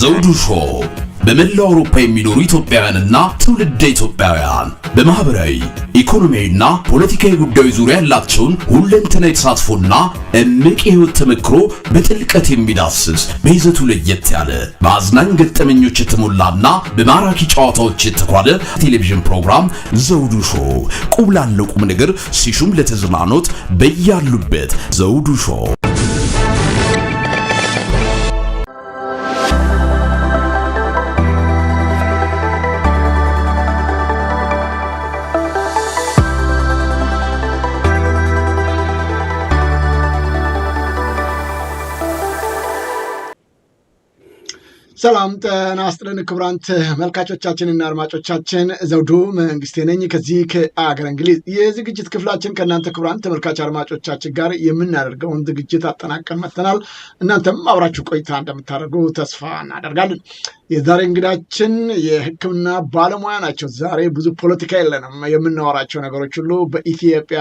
ዘውዱ ሾው በመላው አውሮፓ የሚኖሩ ኢትዮጵያውያንና ትውልደ ኢትዮጵያውያን በማህበራዊ ኢኮኖሚያዊና ፖለቲካዊ ጉዳዮች ዙሪያ ያላቸውን ሁለንተናዊ ተሳትፎና እምቅ የህይወት ተመክሮ በጥልቀት የሚዳስስ በይዘቱ ለየት ያለ በአዝናኝ ገጠመኞች የተሞላና በማራኪ ጨዋታዎች የተኳለ ቴሌቪዥን ፕሮግራም ዘውዱ ሾው ቁም ላለው ቁም ነገር ሲሹም ለተዝናኖት በያሉበት ዘውዱ ሾው። ሰላም ጤና ይስጥልን ክቡራን ተመልካቾቻችንና አድማጮቻችን ዘውዱ መንግስቴ ነኝ ከዚህ ከአገር እንግሊዝ የዝግጅት ክፍላችን ከእናንተ ክቡራን ተመልካች አድማጮቻችን ጋር የምናደርገውን ዝግጅት አጠናቀን መጥተናል። እናንተም አብራችሁ ቆይታ እንደምታደርጉ ተስፋ እናደርጋለን። የዛሬ እንግዳችን የሕክምና ባለሙያ ናቸው። ዛሬ ብዙ ፖለቲካ የለንም። የምናወራቸው ነገሮች ሁሉ በኢትዮጵያ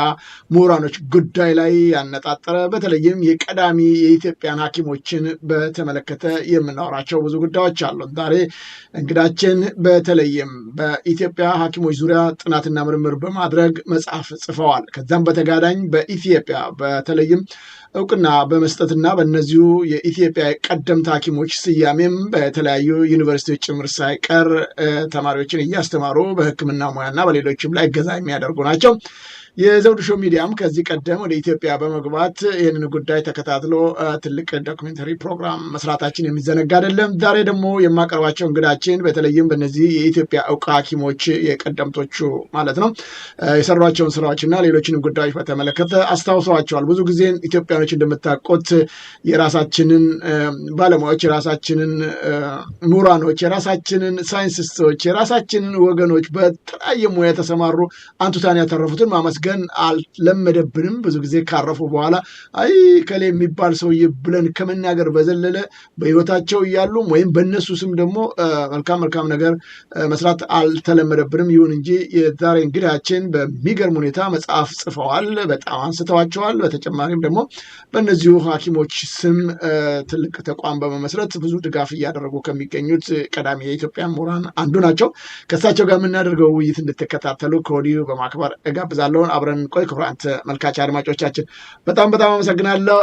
ምሁራኖች ጉዳይ ላይ ያነጣጠረ በተለይም የቀዳሚ የኢትዮጵያን ሐኪሞችን በተመለከተ የምናወራቸው ብዙ ጉዳዮች አሉ። ዛሬ እንግዳችን በተለይም በኢትዮጵያ ሐኪሞች ዙሪያ ጥናትና ምርምር በማድረግ መጽሐፍ ጽፈዋል። ከዛም በተጋዳኝ በኢትዮጵያ በተለይም እውቅና በመስጠትና በእነዚሁ የኢትዮጵያ ቀደምት ሐኪሞች ስያሜም በተለያዩ ዩኒቨርሲቲዎች ጭምር ሳይቀር ተማሪዎችን እያስተማሩ በሕክምና ሙያና በሌሎችም ላይ እገዛ የሚያደርጉ ናቸው። የዘውዱ ሾው ሚዲያም ከዚህ ቀደም ወደ ኢትዮጵያ በመግባት ይህንን ጉዳይ ተከታትሎ ትልቅ ዶክመንተሪ ፕሮግራም መስራታችን የሚዘነጋ አይደለም። ዛሬ ደግሞ የማቀርባቸው እንግዳችን በተለይም በእነዚህ የኢትዮጵያ እውቅ ሐኪሞች የቀደምቶቹ ማለት ነው የሰሯቸውን ስራዎችና ሌሎችንም ጉዳዮች በተመለከተ አስታውሰዋቸዋል። ብዙ ጊዜ ኢትዮጵያኖች እንደምታውቁት የራሳችንን ባለሙያዎች፣ የራሳችንን ምሁራኖች፣ የራሳችንን ሳይንቲስቶች፣ የራሳችንን ወገኖች በተለያየ ሙያ የተሰማሩ አንቱታን ያተረፉትን ማመስገን አልለመደብንም። ብዙ ጊዜ ካረፉ በኋላ አይ ከሌ የሚባል ሰውዬ ብለን ከመናገር በዘለለ በህይወታቸው እያሉ ወይም በእነሱ ስም ደግሞ መልካም ነገር መስራት አልተለመደብንም። ይሁን እንጂ የዛሬ እንግዳችን በሚገርም ሁኔታ መጽሐፍ ጽፈዋል። በጣም አንስተዋቸዋል። በተጨማሪም ደግሞ በእነዚሁ ሐኪሞች ስም ትልቅ ተቋም በመመስረት ብዙ ድጋፍ እያደረጉ ከሚገኙት ቀዳሚ የኢትዮጵያ ምሁራን አንዱ ናቸው። ከእሳቸው ጋር የምናደርገው ውይይት እንድትከታተሉ ከወዲሁ በማክበር እጋብዛለሁ። አብረን ቆይ። ክቡራን ተመልካች አድማጮቻችን በጣም አመሰግናለሁ።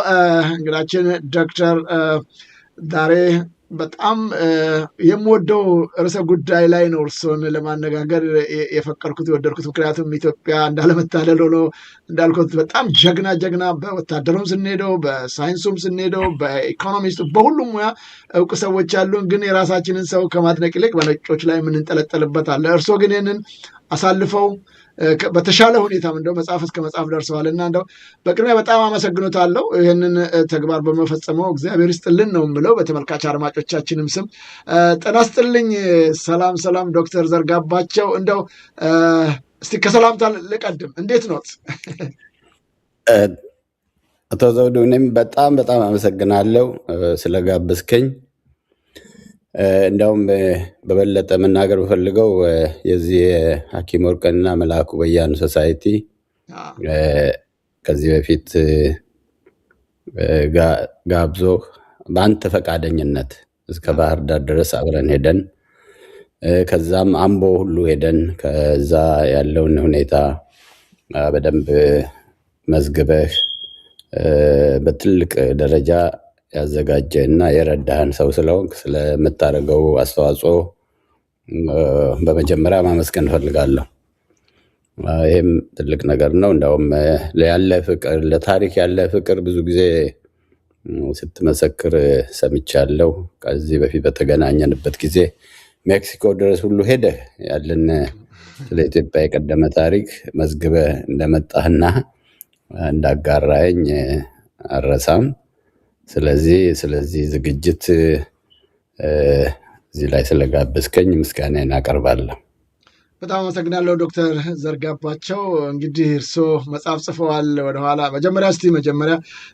እንግዳችን ዶክተር ዛሬ በጣም የምወደው ርዕሰ ጉዳይ ላይ ነው እርስዎን ለማነጋገር የፈቀድኩት የወደድኩት። ምክንያቱም ኢትዮጵያ እንዳለመታደል ሆኖ እንዳልኩት በጣም ጀግና በወታደሩም ስንሄደው፣ በሳይንሱም ስንሄደው፣ በኢኮኖሚስቱ በሁሉም ሙያ እውቅ ሰዎች ያሉን፣ ግን የራሳችንን ሰው ከማድነቅ ይልቅ በነጮች ላይ የምንንጠለጠልበት አለ። እርስዎ ግን ይህንን አሳልፈው በተሻለ ሁኔታ እንደው መጽሐፍ እስከ መጽሐፍ ደርሰዋል እና እንደው በቅድሚያ በጣም አመሰግኖታለሁ። ይህንን ተግባር በመፈጸመው እግዚአብሔር ይስጥልን ነው የምለው በተመልካች አድማጮቻችንም ስም። ጤና ይስጥልኝ። ሰላም ዶክተር ዘርጋባቸው። እንደው እስቲ ከሰላምታ ልቀድም። እንዴት ኖት? አቶ ዘውዱ እኔም በጣም አመሰግናለሁ ስለጋበዝከኝ። እንደውም በበለጠ መናገር በፈልገው የዚህ ሐኪም ወርቅነህና መላኩ በያኑ ሶሳይቲ ከዚህ በፊት ጋብዞ በአንተ ፈቃደኝነት እስከ ባህር ዳር ድረስ አብረን ሄደን ከዛም አምቦ ሁሉ ሄደን ከዛ ያለውን ሁኔታ በደንብ መዝግበህ በትልቅ ደረጃ ያዘጋጀ እና የረዳህን ሰው ስለሆንክ ስለምታደርገው አስተዋጽኦ በመጀመሪያ ማመስገን እፈልጋለሁ። ይህም ትልቅ ነገር ነው። እንደውም ያለ ፍቅር ለታሪክ ያለ ፍቅር ብዙ ጊዜ ስትመሰክር ሰምቻለሁ። ከዚህ በፊት በተገናኘንበት ጊዜ ሜክሲኮ ድረስ ሁሉ ሄደህ ያለን ስለ ኢትዮጵያ የቀደመ ታሪክ መዝግበህ እንደመጣህና እንዳጋራኸኝ አልረሳም። ስለዚህ ዝግጅት እዚህ ላይ ስለጋበዝከኝ ምስጋናዬን አቀርባለሁ። በጣም አመሰግናለሁ ዶክተር ዘርጋባቸው። እንግዲህ እርስዎ መጽሐፍ ጽፈዋል። ወደኋላ መጀመሪያ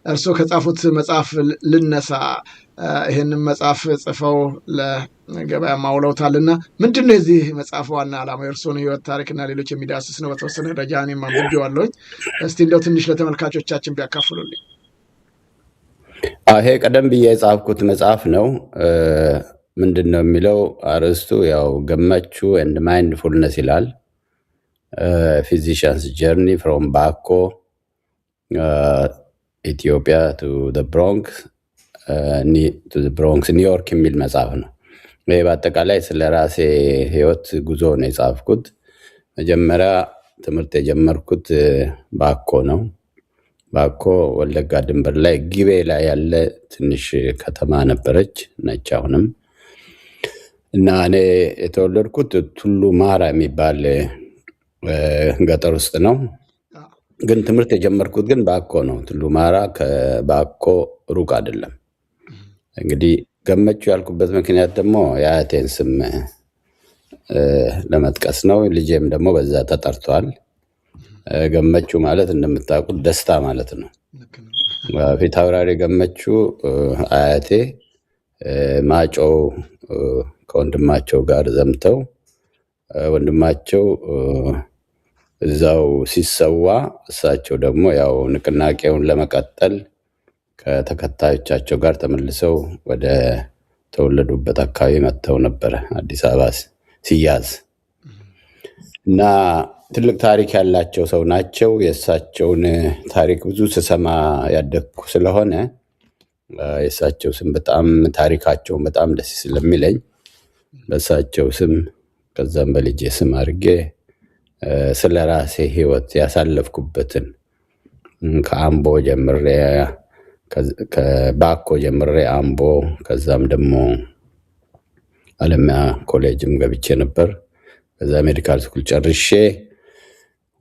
እርስዎ ከጻፉት መጽሐፍ ልነሳ። ይህንን መጽሐፍ ጽፈው ለገበያ ማውለውታልና ምንድን ነው የዚህ መጽሐፍ ዋና ዓላማ? የእርስዎን ህይወት ታሪክና ሌሎች የሚዳስስ ነው። በተወሰነ ደረጃ እኔም አንብቤዋለሁኝ። እስቲ እንደው ትንሽ ለተመልካቾቻችን ቢያካፍሉልኝ። ይሄ ቀደም ብዬ የጻፍኩት መጽሐፍ ነው። ምንድነው የሚለው አርዕስቱ ያው ገመቹ ኤንድ ማይንድፉልነስ ይላል። ፊዚሽያንስ ጀርኒ ፍሮም ባኮ ኢትዮጵያ ቱ ብሮንክስ ኒውዮርክ የሚል መጽሐፍ ነው። ይህ በአጠቃላይ ስለ ራሴ ህይወት ጉዞ ነው የጻፍኩት። መጀመሪያ ትምህርት የጀመርኩት ባኮ ነው። ባኮ ወለጋ ድንበር ላይ ጊቤ ላይ ያለ ትንሽ ከተማ ነበረች ነች አሁንም። እና እኔ የተወለድኩት ቱሉ ማራ የሚባል ገጠር ውስጥ ነው። ግን ትምህርት የጀመርኩት ግን ባኮ ነው። ቱሉ ማራ ከባኮ ሩቅ አይደለም። እንግዲህ ገመቹ ያልኩበት ምክንያት ደግሞ የአያቴን ስም ለመጥቀስ ነው። ልጄም ደግሞ በዛ ተጠርቷል። ገመቹ ማለት እንደምታውቁት ደስታ ማለት ነው። ፊት አውራሪ ገመቹ አያቴ ማጮ ከወንድማቸው ጋር ዘምተው ወንድማቸው እዛው ሲሰዋ እሳቸው ደግሞ ያው ንቅናቄውን ለመቀጠል ከተከታዮቻቸው ጋር ተመልሰው ወደ ተወለዱበት አካባቢ መጥተው ነበረ አዲስ አበባ ሲያዝ እና ትልቅ ታሪክ ያላቸው ሰው ናቸው። የእሳቸውን ታሪክ ብዙ ስሰማ ያደግኩ ስለሆነ የእሳቸው ስም በጣም ታሪካቸውን በጣም ደስ ስለሚለኝ በእሳቸው ስም ከዛም በልጄ ስም አድርጌ ስለ ራሴ ህይወት ያሳለፍኩበትን ከአምቦ ጀምሬ ከባኮ ጀምሬ አምቦ ከዛም ደግሞ አለሚያ ኮሌጅም ገብቼ ነበር። ከዛ ሜዲካል ስኩል ጨርሼ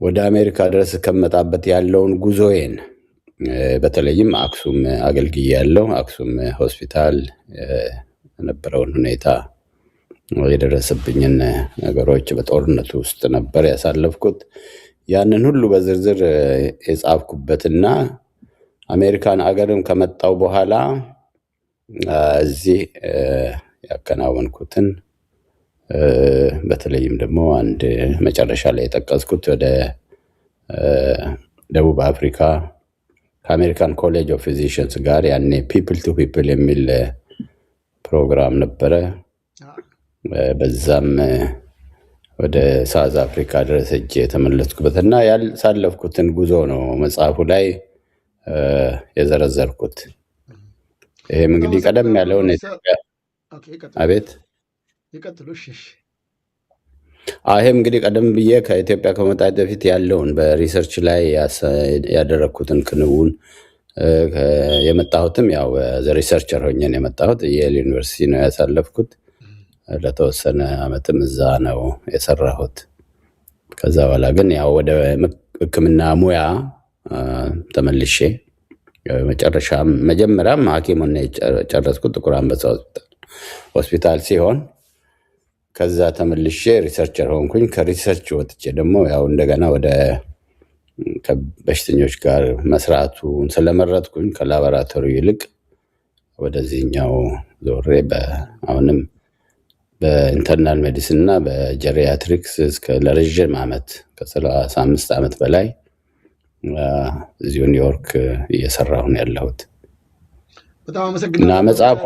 ወደ አሜሪካ ድረስ ከመጣበት ያለውን ጉዞዬን በተለይም አክሱም አገልግዬ ያለው አክሱም ሆስፒታል የነበረውን ሁኔታ የደረሰብኝን ነገሮች በጦርነቱ ውስጥ ነበር ያሳለፍኩት። ያንን ሁሉ በዝርዝር የጻፍኩበትና አሜሪካን አገርም ከመጣው በኋላ እዚህ ያከናወንኩትን በተለይም ደግሞ አንድ መጨረሻ ላይ የጠቀስኩት ወደ ደቡብ አፍሪካ ከአሜሪካን ኮሌጅ ኦፍ ፊዚሽንስ ጋር ያኔ ፒፕል ቱ ፒፕል የሚል ፕሮግራም ነበረ። በዛም ወደ ሳውዝ አፍሪካ ድረስ ሄጄ የተመለስኩበትና ያሳለፍኩትን ጉዞ ነው መጽሐፉ ላይ የዘረዘርኩት። ይሄም እንግዲህ ቀደም ያለውን አቤት ይሄም እንግዲህ ቀደም ብዬ ከኢትዮጵያ ከመጣት በፊት ያለውን በሪሰርች ላይ ያደረግኩትን ክንውን የመጣሁትም ያው ሪሰርቸር ሆኜ ነው የመጣሁት። የየል ዩኒቨርሲቲ ነው ያሳለፍኩት። ለተወሰነ ዓመትም እዛ ነው የሰራሁት። ከዛ በኋላ ግን ያው ወደ ሕክምና ሙያ ተመልሼ መጀመሪያም ሐኪም ሆኜ የጨረስኩት ጥቁር አንበሳ ሆስፒታል ሲሆን ከዛ ተመልሼ ሪሰርቸር ሆንኩኝ። ከሪሰርች ወጥቼ ደግሞ ያው እንደገና ወደ ከበሽተኞች ጋር መስራቱን ስለመረጥኩኝ ከላቦራቶሪ ይልቅ ወደዚህኛው ዞሬ አሁንም በኢንተርናል ሜዲሲን እና በጀሪያትሪክስ ለረዥም ዓመት ከ35 ዓመት በላይ እዚሁ ኒውዮርክ እየሰራሁ ነው ያለሁት። በጣም አመሰግናለሁ። እና መጽሐፉ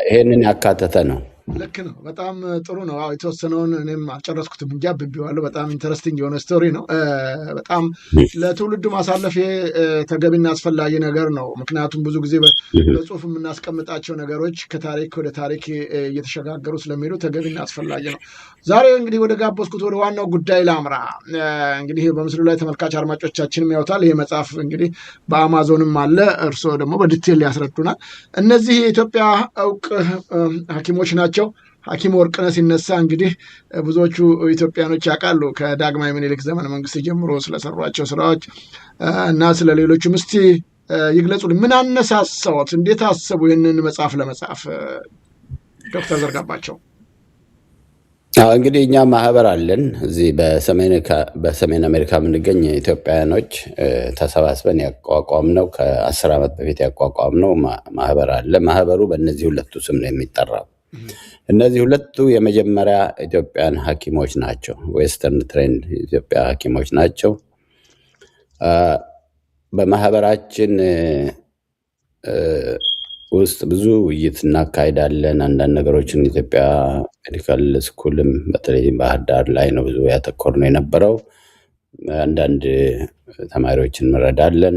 ይሄንን ያካተተ ነው። ልክ ነው። በጣም ጥሩ ነው። የተወሰነውን እኔም አልጨረስኩትም እንጂ አንብቤዋለሁ። በጣም ኢንተረስቲንግ የሆነ ስቶሪ ነው። በጣም ለትውልዱ ማሳለፍ ተገቢና አስፈላጊ ነገር ነው። ምክንያቱም ብዙ ጊዜ በጽሁፍ የምናስቀምጣቸው ነገሮች ከታሪክ ወደ ታሪክ እየተሸጋገሩ ስለሚሄዱ ተገቢና አስፈላጊ ነው። ዛሬ እንግዲህ ወደ ጋበዝኩት ወደ ዋናው ጉዳይ ላምራ። እንግዲህ በምስሉ ላይ ተመልካች አድማጮቻችንም ያውታል። ይህ መጽሐፍ እንግዲህ በአማዞንም አለ። እርስዎ ደግሞ በዲቴል ያስረዱናል። እነዚህ የኢትዮጵያ እውቅ ሐኪሞች ናቸው። ሐኪም ወርቅነህ ሲነሳ እንግዲህ ብዙዎቹ ኢትዮጵያኖች ያውቃሉ ከዳግማዊ ምኒልክ ዘመነ መንግስት ጀምሮ ስለሰሯቸው ስራዎች እና ስለ ሌሎችም እስቲ ይግለጹልን። ምን አነሳሳዎት? እንዴት አሰቡ ይህንን መጽሐፍ ለመጻፍ? ዶክተር ዘርጋባቸው። እንግዲህ እኛ ማህበር አለን እዚህ በሰሜን አሜሪካ የምንገኝ ኢትዮጵያውያኖች ተሰባስበን ያቋቋምነው ከ10 ዓመት በፊት ያቋቋምነው ማህበር አለ። ማህበሩ በእነዚህ ሁለቱ ስም ነው የሚጠራው። እነዚህ ሁለቱ የመጀመሪያ ኢትዮጵያን ሐኪሞች ናቸው። ዌስተርን ትሬንድ ኢትዮጵያ ሐኪሞች ናቸው። በማህበራችን ውስጥ ብዙ ውይይት እናካሄዳለን። አንዳንድ ነገሮችን ኢትዮጵያ ሜዲካል ስኩልም በተለይ ባህር ዳር ላይ ነው ብዙ ያተኮርነው የነበረው። አንዳንድ ተማሪዎችን እንረዳለን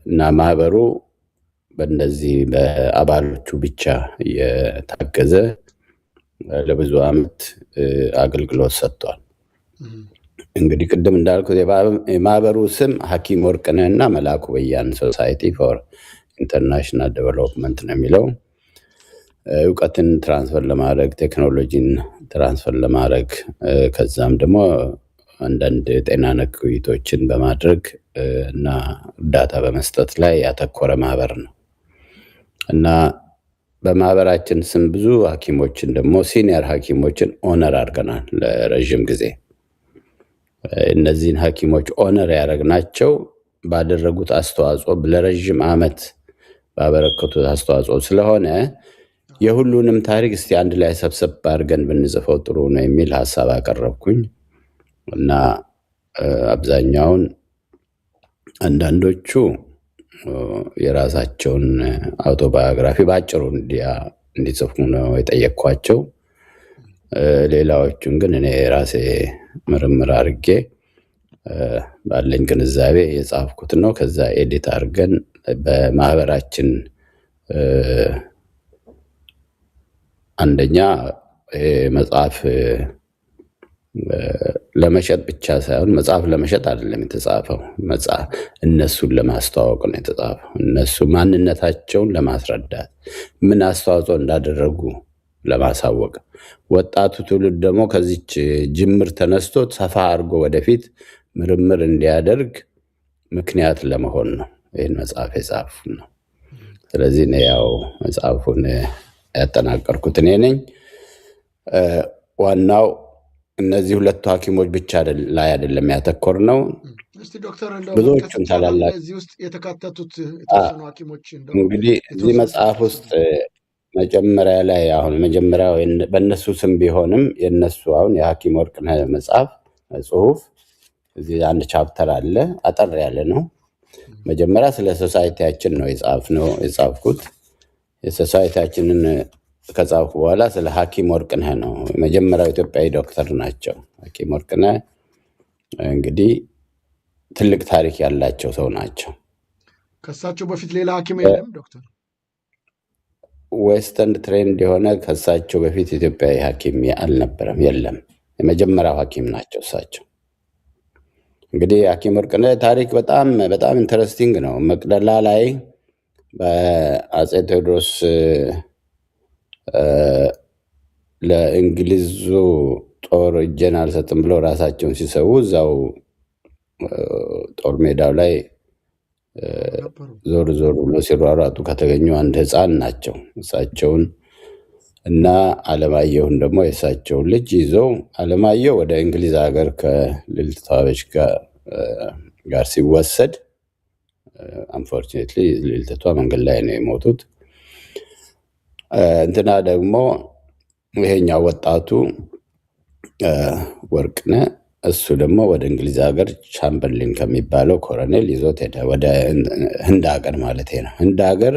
እና ማህበሩ በእነዚህ በአባሎቹ ብቻ የታገዘ ለብዙ ዓመት አገልግሎት ሰጥቷል። እንግዲህ ቅድም እንዳልኩት የማህበሩ ስም ሐኪም ወርቅነህና መላኩ በያን ሶሳይቲ ፎር ኢንተርናሽናል ዴቨሎፕመንት ነው የሚለው። እውቀትን ትራንስፈር ለማድረግ ቴክኖሎጂን ትራንስፈር ለማድረግ ከዛም ደግሞ አንዳንድ ጤና ነክ ውይይቶችን በማድረግ እና እርዳታ በመስጠት ላይ ያተኮረ ማህበር ነው እና በማህበራችን ስም ብዙ ሐኪሞችን ደግሞ ሲኒየር ሐኪሞችን ኦነር አድርገናል ለረዥም ጊዜ። እነዚህን ሐኪሞች ኦነር ያደረግናቸው ባደረጉት አስተዋጽኦ ለረዥም ዓመት ባበረከቱት አስተዋጽኦ ስለሆነ የሁሉንም ታሪክ እስቲ አንድ ላይ ሰብሰብ አድርገን ብንጽፈው ጥሩ ነው የሚል ሀሳብ አቀረብኩኝ እና አብዛኛውን አንዳንዶቹ የራሳቸውን አውቶባዮግራፊ በአጭሩ እንዲጽፉ ነው የጠየቅኳቸው። ሌላዎቹን ግን እኔ ራሴ ምርምር አድርጌ ባለኝ ግንዛቤ የጻፍኩት ነው። ከዛ ኤዲት አድርገን በማህበራችን አንደኛ መጽሐፍ ለመሸጥ ብቻ ሳይሆን መጽሐፍ ለመሸጥ አይደለም የተጻፈው፣ እነሱን ለማስተዋወቅ ነው የተጻፈው። እነሱ ማንነታቸውን ለማስረዳት ምን አስተዋጽኦ እንዳደረጉ ለማሳወቅ፣ ወጣቱ ትውልድ ደግሞ ከዚች ጅምር ተነስቶ ሰፋ አድርጎ ወደፊት ምርምር እንዲያደርግ ምክንያት ለመሆን ነው ይህን መጽሐፍ የጻፉ ነው። ስለዚህ እኔ ያው መጽሐፉን ያጠናቀርኩት እኔ ነኝ። ዋናው እነዚህ ሁለቱ ሐኪሞች ብቻ ላይ አይደለም ያተኮር ነው። እስቲ ዶክተር ብዙዎቹም ታላላቅ እዚህ ውስጥ የተካተቱት የተወሰኑ ሐኪሞች እንግዲህ እዚህ መጽሐፍ ውስጥ መጀመሪያ ላይ አሁን መጀመሪያው በእነሱ ስም ቢሆንም የእነሱ አሁን የሐኪም ወርቅነህ መጽሐፍ ጽሁፍ እዚህ አንድ ቻፕተር አለ፣ አጠር ያለ ነው። መጀመሪያ ስለ ሶሳይቲያችን ነው የጻፍኩት። የሶሳይቲያችንን ከጻፍኩ በኋላ ስለ ሐኪም ወርቅነህ ነው። የመጀመሪያው ኢትዮጵያዊ ዶክተር ናቸው። ሐኪም ወርቅነህ እንግዲህ ትልቅ ታሪክ ያላቸው ሰው ናቸው። ከሳቸው በፊት ሌላ ሐኪም የለም ዶክተር? ዌስተርን ትሬንድ የሆነ ከሳቸው በፊት ኢትዮጵያዊ ሐኪም አልነበረም፣ የለም። የመጀመሪያው ሐኪም ናቸው እሳቸው። እንግዲህ ሐኪም ወርቅነህ ታሪክ በጣም በጣም ኢንተረስቲንግ ነው። መቅደላ ላይ በአፄ ቴዎድሮስ ለእንግሊዙ ጦር እጄን አልሰጥም ብለው ራሳቸውን ሲሰዉ እዛው ጦር ሜዳው ላይ ዞር ዞር ብሎ ሲሯሯጡ ከተገኙ አንድ ሕፃን ናቸው። እሳቸውን እና አለማየሁን ደግሞ የእሳቸውን ልጅ ይዘው አለማየሁ ወደ እንግሊዝ ሀገር ከልዕልት ተዋበች ጋር ሲወሰድ አንፎርቹኔትሊ ልዕልትቷ መንገድ ላይ ነው የሞቱት። እንትና ደግሞ ይሄኛው ወጣቱ ወርቅነህ እሱ ደግሞ ወደ እንግሊዝ ሀገር ቻምበርሊን ከሚባለው ኮሎኔል ይዞት ሄደ። ወደ ህንድ ሀገር ማለት ነው። ህንድ ሀገር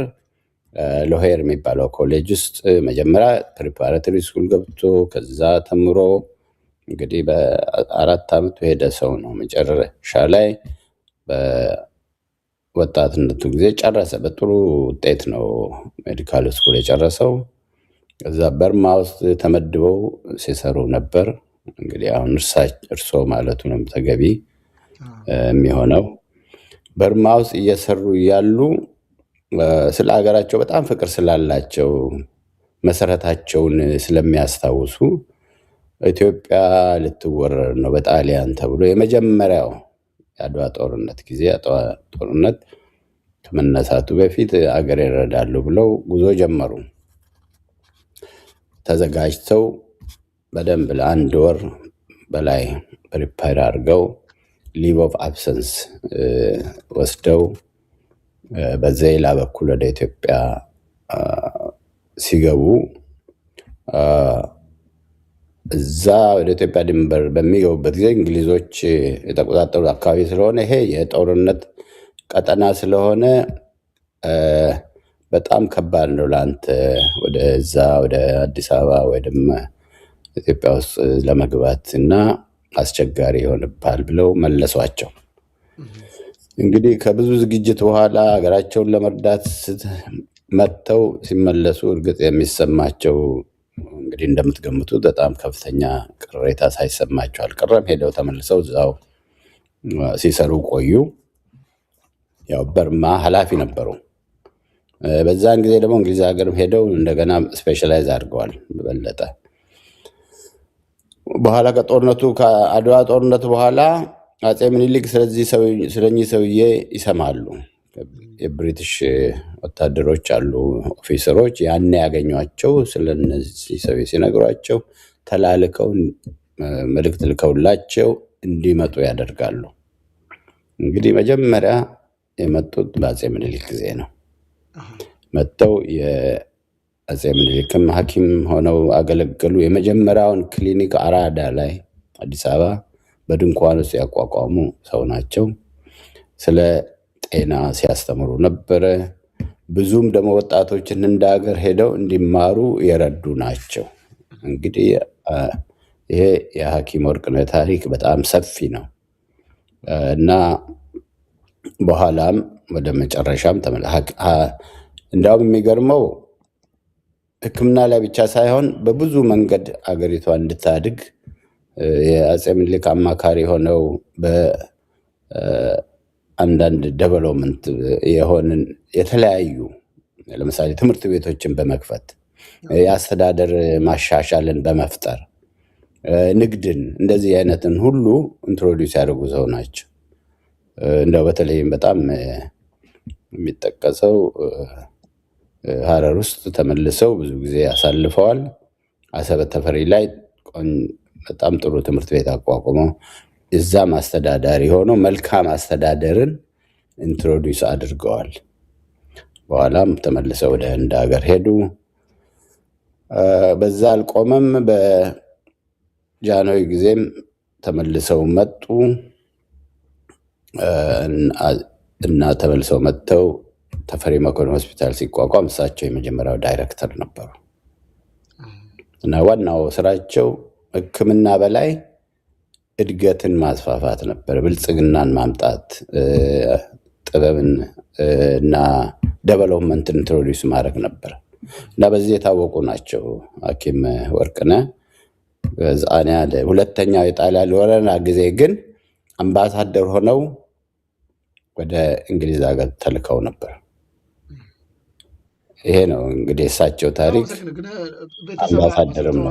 ሎሄር የሚባለው ኮሌጅ ውስጥ መጀመሪያ ፕሪፓራቶሪ ስኩል ገብቶ ከዛ ተምሮ እንግዲህ በ4 ዓመቱ ሄደ ሰው ነው። መጨረሻ ላይ በወጣትነቱ ጊዜ ጨረሰ። በጥሩ ውጤት ነው ሜዲካል ስኩል የጨረሰው። ከዛ በርማ ውስጥ ተመድበው ሲሰሩ ነበር። እንግዲህ አሁን እርሶ ማለቱ ነው ተገቢ የሚሆነው። በርማ ውስጥ እየሰሩ ያሉ ስለ ሀገራቸው በጣም ፍቅር ስላላቸው መሰረታቸውን ስለሚያስታውሱ ኢትዮጵያ ልትወረር ነው በጣሊያን ተብሎ የመጀመሪያው የአድዋ ጦርነት ጊዜ አድዋ ጦርነት ከመነሳቱ በፊት አገር ይረዳሉ ብለው ጉዞ ጀመሩ። ተዘጋጅተው በደንብ ለ1 ወር በላይ ፕሪፓር አድርገው ሊቭ ኦፍ አብሰንስ ወስደው በዘይላ በኩል ወደ ኢትዮጵያ ሲገቡ እዛ ወደ ኢትዮጵያ ድንበር በሚገቡበት ጊዜ እንግሊዞች የተቆጣጠሩ አካባቢ ስለሆነ ይሄ የጦርነት ቀጠና ስለሆነ በጣም ከባድ ነው ለአንተ ወደዛ ወደ አዲስ አበባ ወይም ኢትዮጵያ ውስጥ ለመግባት እና አስቸጋሪ ይሆንብሃል ብለው መለሷቸው። እንግዲህ ከብዙ ዝግጅት በኋላ ሀገራቸውን ለመርዳት መጥተው ሲመለሱ እርግጥ የሚሰማቸው እንግዲህ እንደምትገምቱት በጣም ከፍተኛ ቅሬታ ሳይሰማቸው አልቀረም። ሄደው ተመልሰው እዛው ሲሰሩ ቆዩ። ያው በርማ ኃላፊ ነበሩ። በዛን ጊዜ ደግሞ እንግሊዝ ሀገርም ሄደው እንደገና ስፔሻላይዝ አድርገዋል በበለጠ። በኋላ ከአድዋ ጦርነት በኋላ አፄ ምኒልክ ስለኚህ ሰውዬ ይሰማሉ። የብሪቲሽ ወታደሮች አሉ ኦፊሰሮች፣ ያኔ ያገኟቸው ስለነዚህ ሰው ሲነግሯቸው ተላልከው መልእክት ልከውላቸው እንዲመጡ ያደርጋሉ። እንግዲህ መጀመሪያ የመጡት በአፄ ምኒልክ ጊዜ ነው። መጥተው የአፄ ምኒልክም ሐኪም ሆነው አገለገሉ። የመጀመሪያውን ክሊኒክ አራዳ ላይ አዲስ አበባ በድንኳን ውስጥ ያቋቋሙ ሰው ናቸው። ስለ ጤና ሲያስተምሩ ነበረ። ብዙም ደግሞ ወጣቶችን እንደ ሀገር ሄደው እንዲማሩ የረዱ ናቸው። እንግዲህ ይሄ የሐኪም ወርቅነህ ታሪክ በጣም ሰፊ ነው እና በኋላም ወደ መጨረሻም እንዲያውም የሚገርመው ሕክምና ላይ ብቻ ሳይሆን በብዙ መንገድ አገሪቷ እንድታድግ የአፄ ምኒልክ አማካሪ ሆነው በአንዳንድ ዴቨሎፕመንት የሆንን የተለያዩ ለምሳሌ ትምህርት ቤቶችን በመክፈት የአስተዳደር ማሻሻልን በመፍጠር ንግድን፣ እንደዚህ አይነትን ሁሉ ኢንትሮዲውስ ያደርጉ ሰው ናቸው። እንደው በተለይም በጣም የሚጠቀሰው ሀረር ውስጥ ተመልሰው ብዙ ጊዜ አሳልፈዋል። አሰበ ተፈሪ ላይ በጣም ጥሩ ትምህርት ቤት አቋቁመው እዛም አስተዳዳሪ ሆነው መልካም አስተዳደርን ኢንትሮዲውስ አድርገዋል። በኋላም ተመልሰው ወደ ህንድ ሀገር ሄዱ። በዛ አልቆመም። በጃንሆይ ጊዜም ተመልሰው መጡ እና ተመልሰው መጥተው ተፈሪ መኮንን ሆስፒታል ሲቋቋም እሳቸው የመጀመሪያው ዳይሬክተር ነበሩ እና ዋናው ስራቸው ሕክምና በላይ እድገትን ማስፋፋት ነበር፣ ብልጽግናን ማምጣት፣ ጥበብን እና ዴቨሎፕመንትን ኢንትሮዲውስ ማድረግ ነበር እና በዚህ የታወቁ ናቸው ሐኪም ወርቅነህ። በዛኔያ ሁለተኛው የጣሊያን ወረራ ጊዜ ግን አምባሳደር ሆነው ወደ እንግሊዝ ሀገር ተልከው ነበር። ይሄ ነው እንግዲህ እሳቸው ታሪክ። አምባሳደርም ነው።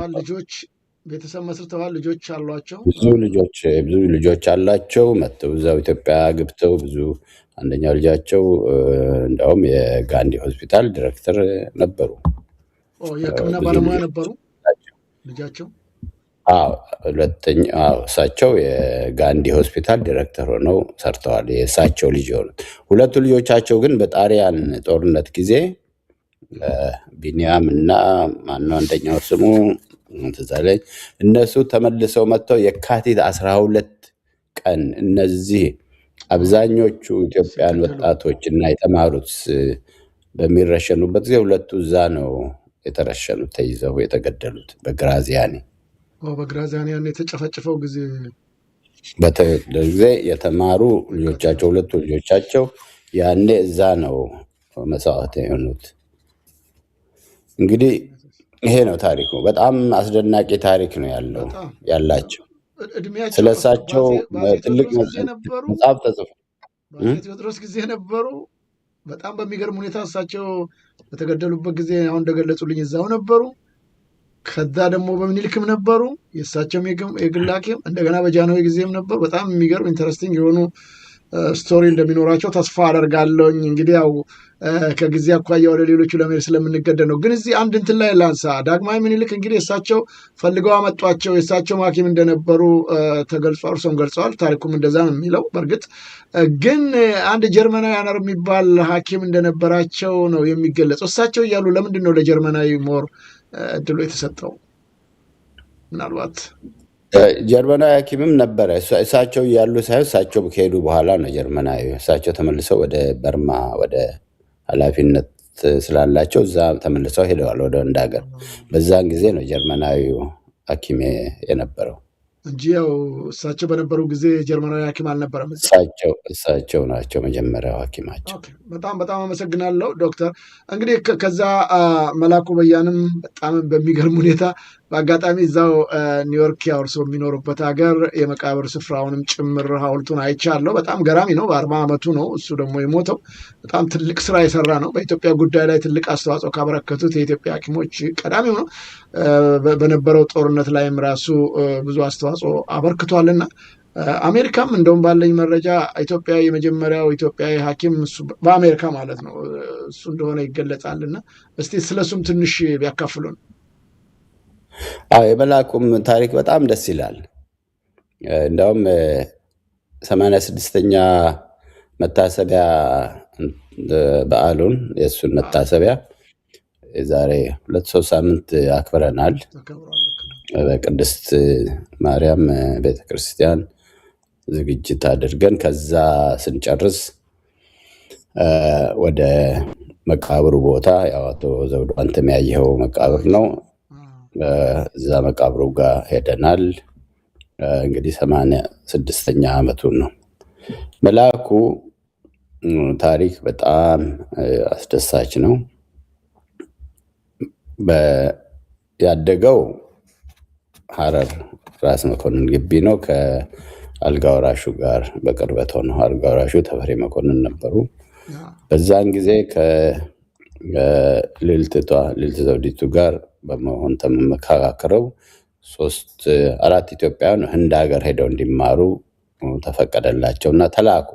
ቤተሰብ መስርተዋል። ልጆች አሏቸው። ብዙ ልጆች አላቸው። መጥተው እዛው ኢትዮጵያ ገብተው ብዙ አንደኛው ልጃቸው እንደውም የጋንዲ ሆስፒታል ዲሬክተር ነበሩ። የሕክምና ባለሙያ ነበሩ ልጃቸው። እሳቸው የጋንዲ ሆስፒታል ዲሬክተር ሆነው ሰርተዋል። የእሳቸው ልጅ የሆኑት ሁለቱ ልጆቻቸው ግን በጣሊያን ጦርነት ጊዜ ቢኒያም እና ማነው አንደኛው ስሙ ትዝ አለኝ፣ እነሱ ተመልሰው መጥተው የካቲት 12 ቀን እነዚህ አብዛኞቹ ኢትዮጵያን ወጣቶች እና የተማሩት በሚረሸኑበት ጊዜ ሁለቱ እዛ ነው የተረሸኑት፣ ተይዘው የተገደሉት በግራዚያኒ የተጨፈጨፈው ጊዜ ጊዜ የተማሩ ልጆቻቸው ሁለቱ ልጆቻቸው ያኔ እዛ ነው መስዋዕት የሆኑት። እንግዲህ ይሄ ነው ታሪኩ። በጣም አስደናቂ ታሪክ ነው ያላቸው። ስለሳቸው ትልቅ መጽሐፍ ተጽፏል። ቴዎድሮስ ጊዜ ነበሩ። በጣም በሚገርም ሁኔታ እሳቸው በተገደሉበት ጊዜ አሁን እንደገለጹልኝ እዛው ነበሩ። ከዛ ደግሞ በምኒልክም ነበሩ። የእሳቸውም የግል ሐኪም እንደገና በጃንሆይ ጊዜም ነበሩ። በጣም የሚገርም ኢንተረስቲንግ የሆኑ ስቶሪ እንደሚኖራቸው ተስፋ አደርጋለሁኝ። እንግዲህ ያው ከጊዜ አኳያ ወደ ሌሎቹ ለመሄድ ስለምንገደድ ነው። ግን እዚህ አንድ እንትን ላይ ላንሳ። ዳግማዊ ምኒልክ እንግዲህ እሳቸው ፈልገው አመጧቸው። የእሳቸው ሐኪም እንደነበሩ ተገልጿል፣ እርሶም ገልጸዋል። ታሪኩም እንደዛ ነው የሚለው። በእርግጥ ግን አንድ ጀርመናዊ አነር የሚባል ሐኪም እንደነበራቸው ነው የሚገለጸው። እሳቸው እያሉ ለምንድን ነው ለጀርመናዊ ሞር እድሉ የተሰጠው? ምናልባት ጀርመናዊ ሐኪምም ነበረ እሳቸው እያሉ ሳይሆን እሳቸው ከሄዱ በኋላ ነው ጀርመናዊ። እሳቸው ተመልሰው ወደ በርማ ወደ ኃላፊነት ስላላቸው እዛ ተመልሰው ሄደዋል ወደ ወንድ ሀገር። በዛን ጊዜ ነው ጀርመናዊው ሐኪም የነበረው እንጂ ያው እሳቸው በነበሩ ጊዜ ጀርመናዊ ሐኪም አልነበረም። እሳቸው ናቸው መጀመሪያው ሐኪማቸው። በጣም በጣም አመሰግናለሁ ዶክተር። እንግዲህ ከዛ መላኩ በያንም በጣም በሚገርም ሁኔታ በአጋጣሚ እዛው ኒውዮርክ ያው እርሶ የሚኖሩበት ሀገር የመቃብር ስፍራውንም ጭምር ሐውልቱን አይቻለሁ። በጣም ገራሚ ነው። በ40 ዓመቱ ነው እሱ ደግሞ የሞተው። በጣም ትልቅ ስራ የሰራ ነው። በኢትዮጵያ ጉዳይ ላይ ትልቅ አስተዋጽኦ ካበረከቱት የኢትዮጵያ ሐኪሞች ቀዳሚው ነው። በነበረው ጦርነት ላይም ራሱ ብዙ አስተዋጽኦ አበርክቷልና አሜሪካም እንደውም ባለኝ መረጃ ኢትዮጵያ የመጀመሪያው ኢትዮጵያዊ ሐኪም እሱ በአሜሪካ ማለት ነው እሱ እንደሆነ ይገለጻልና እስቲ ስለሱም ትንሽ ቢያካፍሉን። የመላኩም ታሪክ በጣም ደስ ይላል። እንደውም 86ኛ መታሰቢያ በዓሉን የእሱን መታሰቢያ የዛሬ 2-3 ሳምንት አክብረናል በቅድስት ማርያም ቤተክርስቲያን ዝግጅት አድርገን ከዛ ስንጨርስ ወደ መቃብሩ ቦታ ያው አቶ ዘውዱ አንተም ያየኸው መቃብር ነው። እዛ መቃብሩ ጋር ሄደናል። እንግዲህ 86ኛ ዓመቱን ነው። መላኩ ታሪክ በጣም አስደሳች ነው። ያደገው ሐረር ራስ መኮንን ግቢ ነው። ከአልጋ ወራሹ ጋር በቅርበት ሆነው አልጋ ወራሹ ተፈሪ መኮንን ነበሩ። በዛን ጊዜ ከልዕልት ዘውዲቱ ጋር በመሆን ተመካክረው 3-4 ኢትዮጵያውያን ህንድ ሀገር ሄደው እንዲማሩ ተፈቀደላቸውና ተላኩ።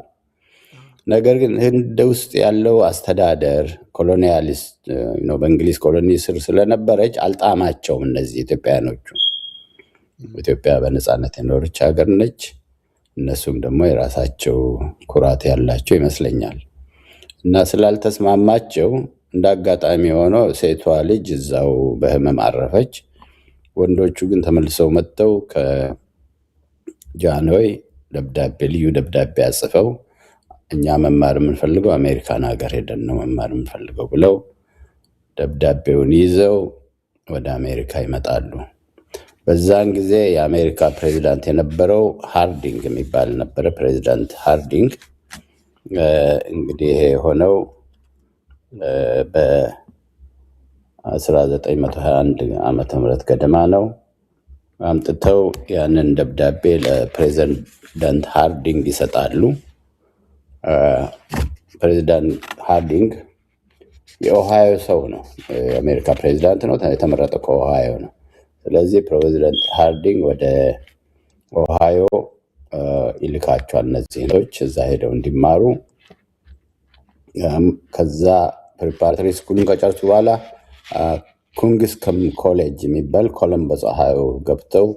ነገር ግን ህንድ ውስጥ ያለው አስተዳደር ኮሎኒያሊስት ነው፣ በእንግሊዝ ኮሎኒ ስር ስለነበረች አልጣማቸውም። እነዚህ ኢትዮጵያውያኖቹ ኢትዮጵያ በነፃነት የኖረች ሀገር ነች፣ እነሱም ደግሞ የራሳቸው ኩራት ያላቸው ይመስለኛል እና ስላልተስማማቸው እንደ አጋጣሚ ሆኖ ሴቷ ልጅ እዛው በህመም አረፈች። ወንዶቹ ግን ተመልሰው መጥተው ከጃንሆይ ልዩ ደብዳቤ አጽፈው እኛ መማር የምንፈልገው አሜሪካን ሀገር ሄደን ነው መማር የምንፈልገው ብለው ደብዳቤውን ይዘው ወደ አሜሪካ ይመጣሉ። በዛን ጊዜ የአሜሪካ ፕሬዚዳንት የነበረው ሃርዲንግ የሚባል ነበረ። ፕሬዚዳንት ሃርዲንግ እንግዲህ ይሄ የሆነው በ1921 ዓመተ ምህረት ገደማ ነው። አምጥተው ያንን ደብዳቤ ለፕሬዚዳንት ሃርዲንግ ይሰጣሉ። ፕሬዚዳንት ሃርዲንግ የኦሃዮ ሰው ነው፣ የአሜሪካ ፕሬዚዳንት ነው፣ የተመረጠው ከኦሃዮ ነው። ስለዚህ ፕሬዚዳንት ሃርዲንግ ወደ ኦሃዮ ይልካቸዋል እነዚህ ልጆች እዛ ሄደው እንዲማሩ። ከዛ ፕሪፓራቶሪ ስኩልን ከጨረሱ በኋላ ኩንግስከም ኮሌጅ የሚባል ኮለምበስ ኦሃዮ ገብተው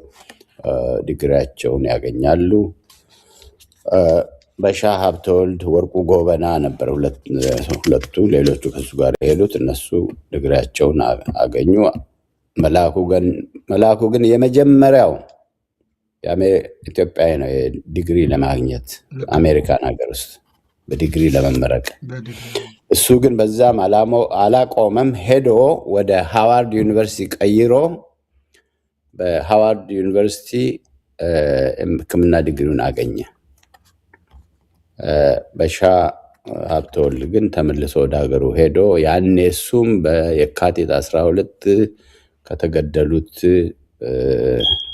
ዲግሪያቸውን ያገኛሉ። በሻህ ሀብተወልድ ወርቁ ጎበና ነበር ሁለቱ፣ ሌሎቹ ከሱ ጋር የሄዱት እነሱ ዲግሪያቸውን አገኙ። መላኩ ግን የመጀመሪያው ኢትዮጵያዊ ነው ዲግሪ ለማግኘት አሜሪካን ሀገር ውስጥ በዲግሪ ለመመረቅ። እሱ ግን በዛም አላቆመም። ሄዶ ወደ ሃዋርድ ዩኒቨርሲቲ ቀይሮ በሃዋርድ ዩኒቨርሲቲ ሕክምና ዲግሪውን አገኘ። በሻህ ሀብተወልድ ግን ተመልሶ ወደ ሀገሩ ሄዶ ያኔ እሱም በየካቲት 12 ከተገደሉት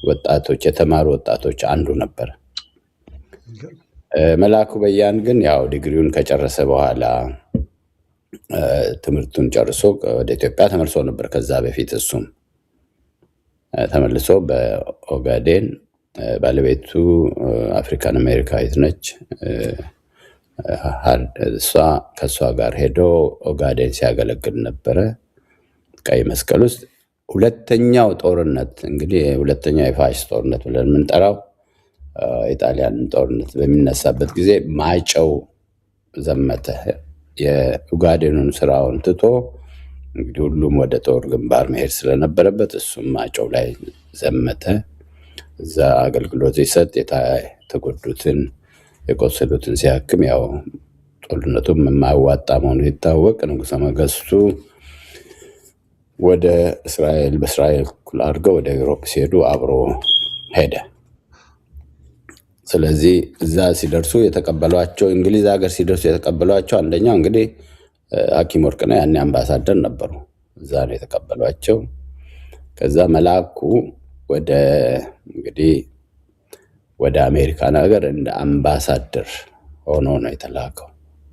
ወጣቶች የተማሩ ወጣቶች አንዱ ነበር። መላኩ በያን ግን ያው ዲግሪውን ከጨረሰ በኋላ ትምህርቱን ጨርሶ ወደ ኢትዮጵያ ተመልሶ ነበር። ከዛ በፊት እሱም ተመልሶ በኦጋዴን ባለቤቱ አፍሪካን አሜሪካዊት ነች። ከእሷ ጋር ሄዶ ኦጋዴን ሲያገለግል ነበረ ቀይ መስቀል ውስጥ። ሁለተኛው ጦርነት እንግዲህ ሁለተኛው የፋሽስት ጦርነት ብለን የምንጠራው የጣሊያን ጦርነት በሚነሳበት ጊዜ ማይጨው ዘመተ። የኡጋዴኑን ስራውን ትቶ እንግዲህ ሁሉም ወደ ጦር ግንባር መሄድ ስለነበረበት እሱም ማይጨው ላይ ዘመተ። እዛ አገልግሎት ሲሰጥ የተጎዱትን የቆሰሉትን ሲያክም ያው ጦርነቱም የማያዋጣ መሆኑ ሲታወቅ ንጉሠ ነገሥቱ ወደ እስራኤል በእስራኤል በኩል አድርገው ወደ ዩሮፕ ሲሄዱ አብሮ ሄደ። ስለዚህ እዛ ሲደርሱ የተቀበሏቸው እንግሊዝ ሀገር ሲደርሱ የተቀበሏቸው አንደኛው እንግዲህ ሐኪም ወርቅነህ ያኔ አምባሳደር ነበሩ። እዛ ነው የተቀበሏቸው። ከዛ መልአኩ እንግዲህ ወደ አሜሪካን ሀገር እንደ አምባሳደር ሆኖ ነው የተላከው።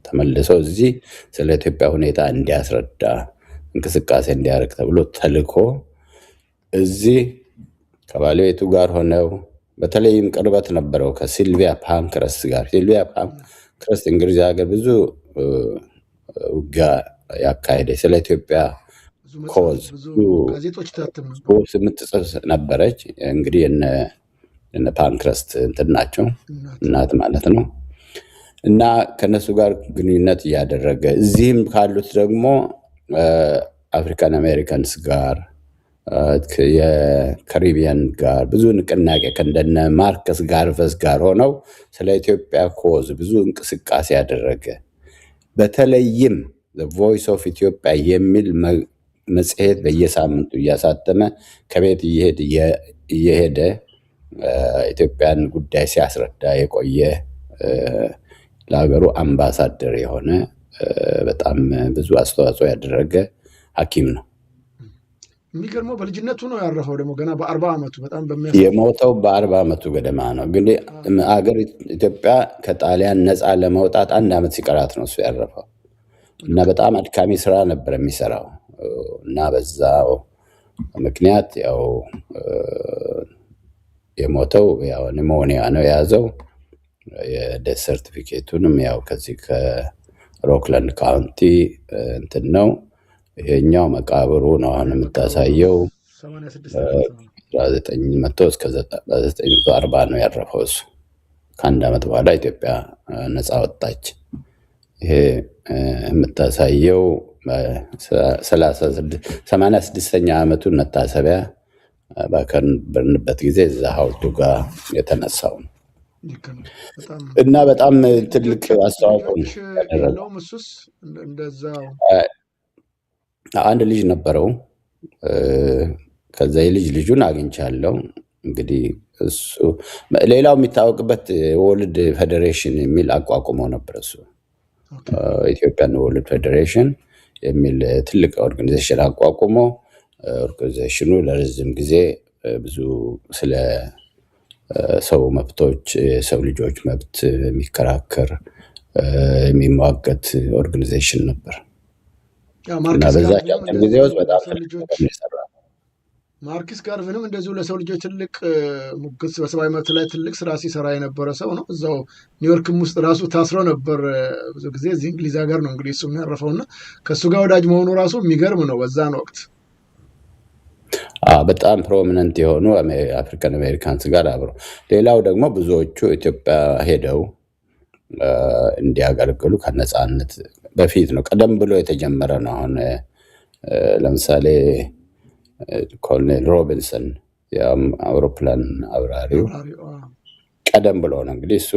ተመልሶ እዚህ ስለ ኢትዮጵያ ሁኔታ እንዲያስረዳ እንቅስቃሴ እንዲያደርግ ተብሎ ተልኮ እዚህ ከባለቤቱ ጋር ሆነው በተለይም ቅርበት ነበረው ከሲልቪያ ፓንክረስት ጋር። ሲልቪያ ፓንክረስት እንግሊዝ ሀገር ብዙ ውጊያ ያካሄደ ስለ ኢትዮጵያ ኮዝ የምትጽፍ ነበረች። እንግዲህ እነ ፓንክረስት እንትን ናቸው እናት ማለት ነው። እና ከነሱ ጋር ግንኙነት እያደረገ እዚህም ካሉት ደግሞ አፍሪካን አሜሪካንስ ጋር የካሪቢያን ጋር ብዙ ንቅናቄ ከእንደነ ማርከስ ጋርቨስ ጋር ሆነው ስለ ኢትዮጵያ ኮዝ ብዙ እንቅስቃሴ ያደረገ በተለይም ቮይስ ኦፍ ኢትዮጵያ የሚል መጽሔት በየሳምንቱ እያሳተመ ከቤት እየሄደ ኢትዮጵያን ጉዳይ ሲያስረዳ የቆየ ለሀገሩ አምባሳደር የሆነ በጣም ብዙ አስተዋጽኦ ያደረገ ሐኪም ነው። የሚገርመው በልጅነቱ ነው ያረፈው። ደግሞ ገና በ40 ዓመቱ በጣም የሞተው በ40 ዓመቱ ገደማ ነው። እንግዲህ ሀገር ኢትዮጵያ ከጣሊያን ነፃ ለመውጣት 1 ዓመት ሲቀራት ነው እሱ ያረፈው እና በጣም አድካሚ ስራ ነበር የሚሰራው እና በዛው ምክንያት ያው የሞተው ያው ኒሞኒያ ነው የያዘው። የዴት ሰርቲፊኬቱንም ያው ከዚህ ከሮክላንድ ካውንቲ እንትን ነው። ይሄኛው መቃብሩ ነው አሁን የምታሳየው 1900 እስከ 1940 ነው ያረፈው እሱ። ከ1 ዓመት በኋላ ኢትዮጵያ ነፃ ወጣች። ይሄ የምታሳየው 86ኛ ዓመቱን መታሰቢያ ባከበርንበት ጊዜ እዛ ሐውልቱ ጋር የተነሳው ነው እና በጣም ትልቅ አስተዋጽኦ ያደረገው። አንድ ልጅ ነበረው። ከዛ ልጁን አግኝቻለሁ። እንግዲህ እሱ ሌላው የሚታወቅበት ወርልድ ፌዴሬሽን የሚል አቋቁሞ ነበር እሱ። ኢትዮጵያን ወርልድ ፌዴሬሽን የሚል ትልቅ ኦርጋናይዜሽን አቋቁሞ ኦርጋናይዜሽኑ ለረጅም ጊዜ ብዙ ስለ ሰው መብቶች የሰው ልጆች መብት የሚከራከር የሚሟገት ኦርጋናይዜሽን ነበር። ማርክስ ጋርቪንም እንደዚሁ ለሰው ልጆች ትልቅ ሙግት በሰብአዊ መብት ላይ ትልቅ ስራ ሲሰራ የነበረ ሰው ነው። እዛው ኒውዮርክም ውስጥ ራሱ ታስሮ ነበር ብዙ ጊዜ። እዚህ እንግሊዝ ሀገር ነው እንግዲህ እሱ የሚያረፈው እና ከእሱ ጋር ወዳጅ መሆኑ ራሱ የሚገርም ነው በዛን ወቅት። በጣም ፕሮሚነንት የሆኑ አፍሪካን አሜሪካንስ ጋር አብረው፣ ሌላው ደግሞ ብዙዎቹ ኢትዮጵያ ሄደው እንዲያገለግሉ ከነፃነት በፊት ነው፣ ቀደም ብሎ የተጀመረ ነው። አሁን ለምሳሌ ኮሎኔል ሮቢንሰን የአውሮፕላን አብራሪው ቀደም ብሎ ነው እንግዲህ እሱ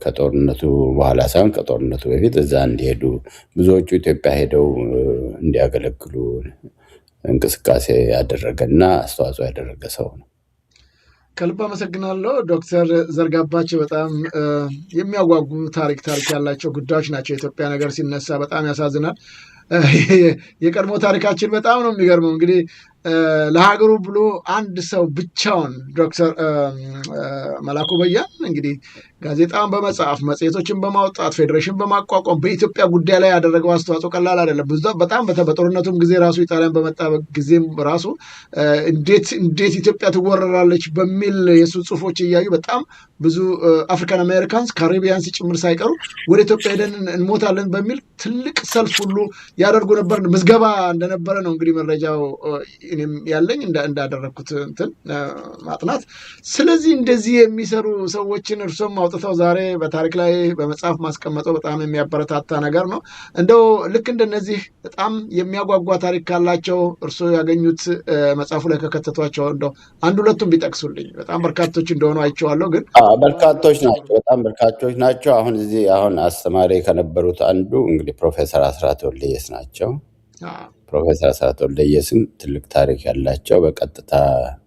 ከጦርነቱ በኋላ ሳይሆን ከጦርነቱ በፊት እዛ እንዲሄዱ ብዙዎቹ ኢትዮጵያ ሄደው እንዲያገለግሉ እንቅስቃሴ ያደረገና አስተዋጽኦ ያደረገ ሰው ነው። ከልብ አመሰግናለሁ ዶክተር ዘርጋባቸው። በጣም የሚያጓጉ ታሪክ ያላቸው ጉዳዮች ናቸው። የኢትዮጵያ ነገር ሲነሳ በጣም ያሳዝናል። የቀድሞ ታሪካችን በጣም ነው የሚገርመው። እንግዲህ ለሀገሩ ብሎ አንድ ሰው ብቻውን ዶክተር መላኩ በያን እንግዲህ ጋዜጣን በመጻፍ መጽሔቶችን በማውጣት ፌዴሬሽን በማቋቋም በኢትዮጵያ ጉዳይ ላይ ያደረገው አስተዋጽኦ ቀላል አይደለም። በጣም በጦርነቱም ጊዜ ራሱ ኢጣሊያን በመጣ ጊዜም ራሱ እንዴት ኢትዮጵያ ትወረራለች በሚል የሱ ጽሁፎች እያዩ በጣም ብዙ አፍሪካን አሜሪካንስ ካሪቢያንስ ጭምር ሳይቀሩ ወደ ኢትዮጵያ ሄደን እንሞታለን በሚል ትልቅ ሰልፍ ሁሉ ያደርጉ ነበር። ምዝገባ እንደነበረ ነው እንግዲህ መረጃው እኔም ያለኝ እንዳደረግኩት እንትን ማጥናት። ስለዚህ እንደዚህ የሚሰሩ ሰዎችን እርሶም አውጥተው ዛሬ በታሪክ ላይ በመጽሐፍ ማስቀመጠው በጣም የሚያበረታታ ነገር ነው። እንደው ልክ እንደነዚህ በጣም የሚያጓጓ ታሪክ ካላቸው እርሶ ያገኙት መጽሐፉ ላይ ከከተቷቸው እንደው አንድ ሁለቱም ቢጠቅሱልኝ። በጣም በርካቶች እንደሆኑ አይቼዋለሁ፣ ግን በርካቶች ናቸው፣ በጣም በርካቶች ናቸው። አሁን አስተማሪ ከነበሩት አንዱ እንግዲህ ፕሮፌሰር አስራት ወልደየስ ናቸው። ፕሮፌሰር አስራት ወልደየስም ትልቅ ታሪክ ያላቸው በቀጥታ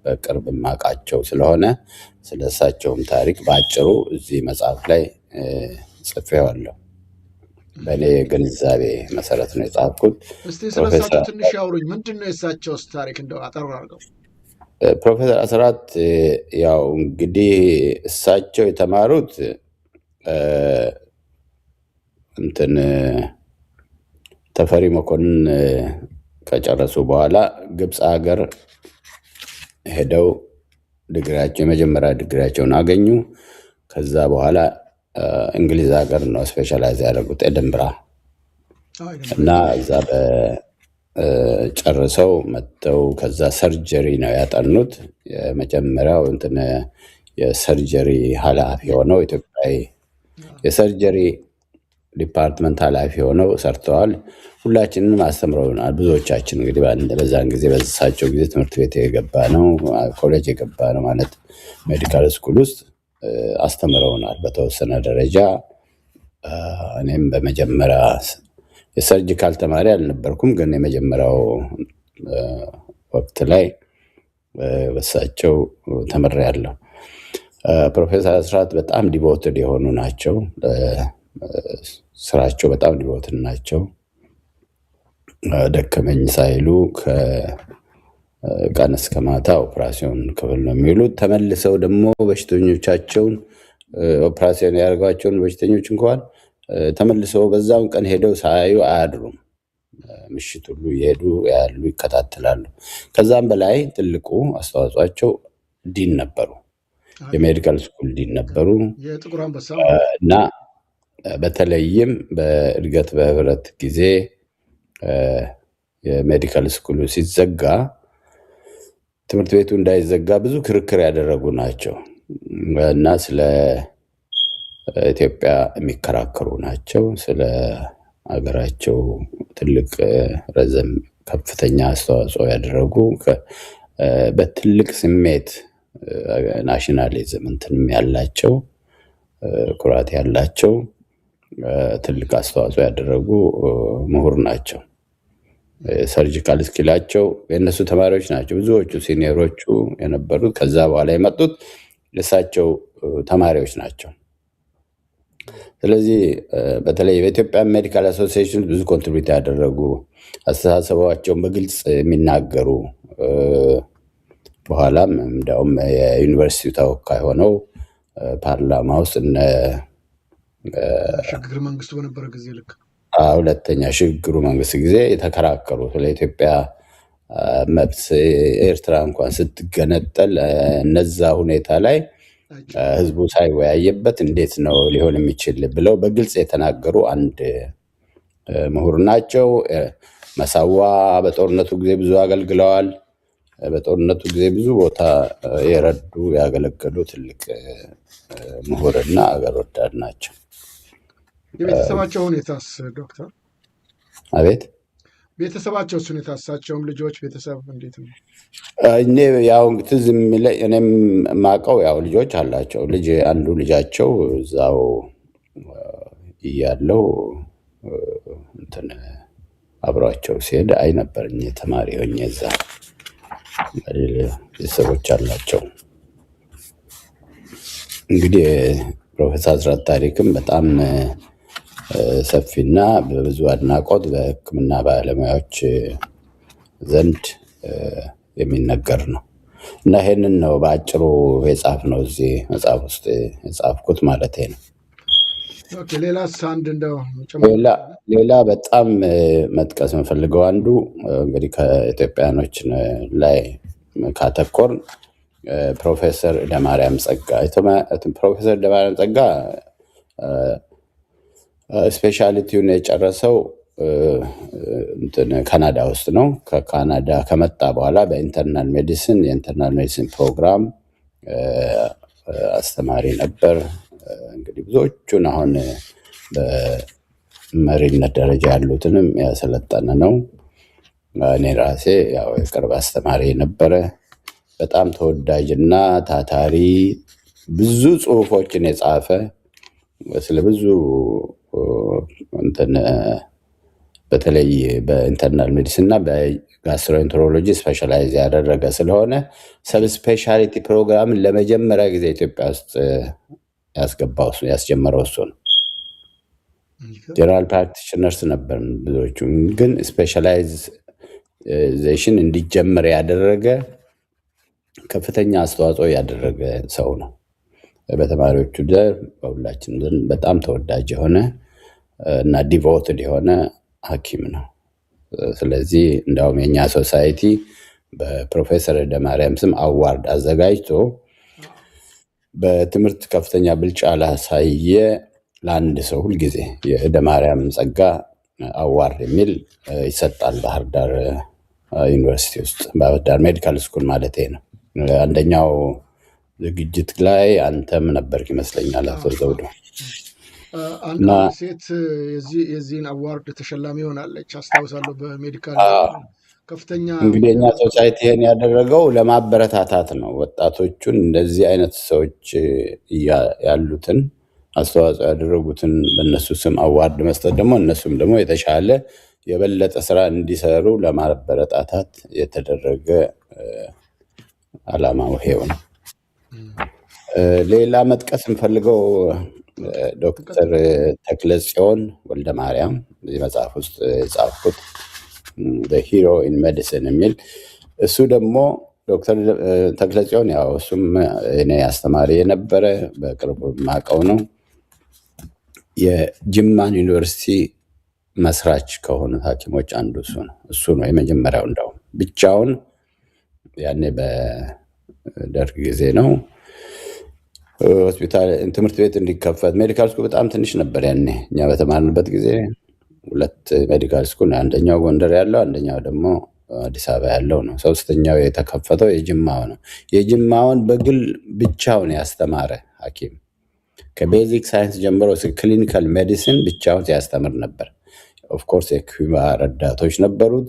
በቅርብ ማቃቸው ስለሆነ ስለሳቸውም ታሪክ በአጭሩ እዚህ መጽሐፍ ላይ ጽፌዋለሁ። በእኔ ግንዛቤ መሰረት ነው የጻፍኩት። እስቲ ስለሳቸው ትንሽ ያውሩኝ። ምንድን ነው የሳቸውስ ታሪክ እንደው አጠር አድርገው? ፕሮፌሰር አስራት ያው እንግዲህ እሳቸው የተማሩት እንትን ተፈሪ መኮንን ከጨረሱ በኋላ ግብፅ ሀገር ሄደው የመጀመሪያ ዲግሪያቸውን አገኙ። ከዛ በኋላ እንግሊዝ ሀገር ነው ስፔሻላይዝ ያደረጉት ኤድንብራ እና እዛ ጨርሰው መጥተው ከዛ ሰርጀሪ ነው ያጠኑት። የመጀመሪያው እንትን የሰርጀሪ ኃላፊ ሆነው ኢትዮጵያዊ የሰርጀሪ ዲፓርትመንት ኃላፊ ሆነው ሰርተዋል። ሁላችንም አስተምረውናል። ብዙዎቻችን እንግዲህ በዛን ጊዜ በሳቸው ጊዜ ትምህርት ቤት የገባ ነው ኮሌጅ የገባ ነው ማለት ሜዲካል ስኩል ውስጥ አስተምረውናል በተወሰነ ደረጃ። እኔም በመጀመሪያ የሰርጂካል ተማሪ አልነበርኩም፣ ግን የመጀመሪያው ወቅት ላይ በሳቸው ተምሬያለሁ። ፕሮፌሰር አስራት በጣም ዲቮትድ የሆኑ ናቸው። ስራቸው በጣም ዲቮትድ ናቸው። ደከመኝ ሳይሉ ከቀን እስከ ማታ ኦፕራሲዮን ክፍል ነው የሚውሉት። ተመልሰው ደግሞ በሽተኞቻቸውን ኦፕራሲዮን ያደርጓቸውን በሽተኞች እንኳን ተመልሰው በዛውን ቀን ሄደው ሳያዩ አያድሩም። ምሽት ሁሉ እየሄዱ ያሉ ይከታተላሉ። ከዛም በላይ ትልቁ አስተዋጽኦአቸው ዲን ነበሩ። የሜዲካል ስኩል ዲን ነበሩ እና በተለይም በእድገት በህብረት ጊዜ የሜዲካል ስኩሉ ሲዘጋ ትምህርት ቤቱ እንዳይዘጋ ብዙ ክርክር ያደረጉ ናቸው እና ስለ ኢትዮጵያ የሚከራከሩ ናቸው። ስለ ሀገራቸው ትልቅ ረዘም ከፍተኛ አስተዋጽኦ ያደረጉ በትልቅ ስሜት ናሽናሊዝም እንትንም ያላቸው ኩራት ያላቸው ትልቅ አስተዋጽኦ ያደረጉ ምሁር ናቸው። ሰርጂካል ስኪላቸው የእነሱ ተማሪዎች ናቸው። ብዙዎቹ ሲኒየሮቹ የነበሩት ከዛ በኋላ የመጡት የእሳቸው ተማሪዎች ናቸው። ስለዚህ በተለይ በኢትዮጵያ ሜዲካል አሶሲዬሽን ብዙ ኮንትሪቢዩት ያደረጉ አስተሳሰባቸውን በግልጽ የሚናገሩ በኋላም እንዲያውም የዩኒቨርሲቲው ተወካይ ሆነው ፓርላማ ውስጥ ሽግግር መንግስቱ በነበረ ጊዜ ልክ ሁለተኛ ሽግግሩ መንግስት ጊዜ የተከራከሩ ስለ ኢትዮጵያ መብት ኤርትራ እንኳን ስትገነጠል እነዛ ሁኔታ ላይ ህዝቡ ሳይወያየበት እንዴት ነው ሊሆን የሚችል ብለው በግልጽ የተናገሩ አንድ ምሁር ናቸው። መሳዋ በጦርነቱ ጊዜ ብዙ አገልግለዋል። በጦርነቱ ጊዜ ብዙ ቦታ የረዱ ያገለገሉ ትልቅ ምሁርና አገር ወዳድ ናቸው። የቤተሰባቸው ሁኔታስ ዶክተር? አቤት ቤተሰባቸው ሁኔታ እሳቸውም ልጆች ቤተሰብ እንዴት ነው? እኔ ያው ትዝ የሚለኝ እኔም ማቀው ያው ልጆች አላቸው። አንዱ ልጃቸው እዛው እያለው እንትን አብሯቸው ሲሄድ አይ ነበርኝ ተማሪ ሆኜ እዛ ቤተሰቦች አላቸው። እንግዲህ ፕሮፌሰር አስራት ታሪክም በጣም ሰፊና በብዙ አድናቆት በሕክምና ባለሙያዎች ዘንድ የሚነገር ነው እና ይሄንን ነው በአጭሩ የጻፍነው እዚህ መጽሐፍ ውስጥ የጻፍኩት ማለት ነው። ሌላ በጣም መጥቀስ የምፈልገው አንዱ እንግዲህ ከኢትዮጵያኖች ላይ ካተኮር ፕሮፌሰር ደማርያም ጸጋ ፕሮፌሰር ደማርያም ጸጋ ስፔሻሊቲውን የጨረሰው ካናዳ ውስጥ ነው። ከካናዳ ከመጣ በኋላ በኢንተርናል ሜዲሲን የኢንተርናል ሜዲሲን ፕሮግራም አስተማሪ ነበር። እንግዲህ ብዙዎቹን አሁን በመሪነት ደረጃ ያሉትንም ያሰለጠነ ነው። እኔ ራሴ ያው የቅርብ አስተማሪ ነበረ። በጣም ተወዳጅና ታታሪ፣ ብዙ ጽሁፎችን የጻፈ ስለ ብዙ በተለይ በኢንተርናል ሜዲሲን እና በጋስትሮኢንትሮሎጂ ስፔሻላይዝ ያደረገ ስለሆነ ሰብ ስፔሻሊቲ ፕሮግራምን ለመጀመሪያ ጊዜ ኢትዮጵያ ውስጥ ያስጀመረው እሱ ነው። ጀነራል ፕራክቲሽነርስ ነበር ብዙዎቹ፣ ግን ስፔሻላይዜሽን እንዲጀመር ያደረገ ከፍተኛ አስተዋጽኦ ያደረገ ሰው ነው። በተማሪዎቹ ዘንድ በሁላችን ዘንድ በጣም ተወዳጅ የሆነ እና ዲቮትድ የሆነ ሐኪም ነው። ስለዚህ እንዳውም የኛ ሶሳይቲ በፕሮፌሰር ደማርያም ስም አዋርድ አዘጋጅቶ በትምህርት ከፍተኛ ብልጫ ላሳየ ለአንድ ሰው ሁልጊዜ የደማርያም ጸጋ አዋርድ የሚል ይሰጣል። ባህር ዳር ዩኒቨርሲቲ ውስጥ ባህር ዳር ሜዲካል ስኩል ማለት ነው። አንደኛው ዝግጅት ላይ አንተም ነበርክ ይመስለኛል አቶ ዘውዱ። አንድ ሴት የዚህን አዋርድ ተሸላሚ ሆናለች አስታውሳለሁ። በሜዲካል ከፍተኛ እንግዲህ እኛ ሶሳይቲ ይሄን ያደረገው ለማበረታታት ነው። ወጣቶቹን እንደዚህ አይነት ሰዎች ያሉትን አስተዋጽኦ ያደረጉትን በእነሱ ስም አዋርድ መስጠት ደግሞ እነሱም ደግሞ የተሻለ የበለጠ ስራ እንዲሰሩ ለማበረታታት የተደረገ ዓላማው ይሄው ነው። ሌላ መጥቀስ የምፈልገው ዶክተር ተክለጽዮን ወልደ ማርያም እዚህ መጽሐፍ ውስጥ የጻፍኩት ሂሮ ኢን ሜዲሲን የሚል እሱ ደግሞ ዶክተር ተክለጽዮን ያው እሱም እኔ አስተማሪ የነበረ በቅርቡ የማውቀው ነው። የጅማን ዩኒቨርሲቲ መስራች ከሆኑት ሐኪሞች አንዱ እሱ ነው የመጀመሪያው። እንዳውም ብቻውን ያኔ በደርግ ጊዜ ነው ሆስፒታል ትምህርት ቤት እንዲከፈት ሜዲካል ስኩል በጣም ትንሽ ነበር ያኔ እኛ በተማርንበት ጊዜ። 2 ሜዲካል ስኩል፣ አንደኛው ጎንደር ያለው አንደኛው ደግሞ አዲስ አበባ ያለው ነው። 3ኛው የተከፈተው የጅማው ነው። የጅማውን በግል ብቻውን ያስተማረ ሐኪም ከቤዚክ ሳይንስ ጀምሮ ክሊኒካል ሜዲሲን ብቻውን ያስተምር ነበር። ኦፍኮርስ የኩባ ረዳቶች ነበሩት፣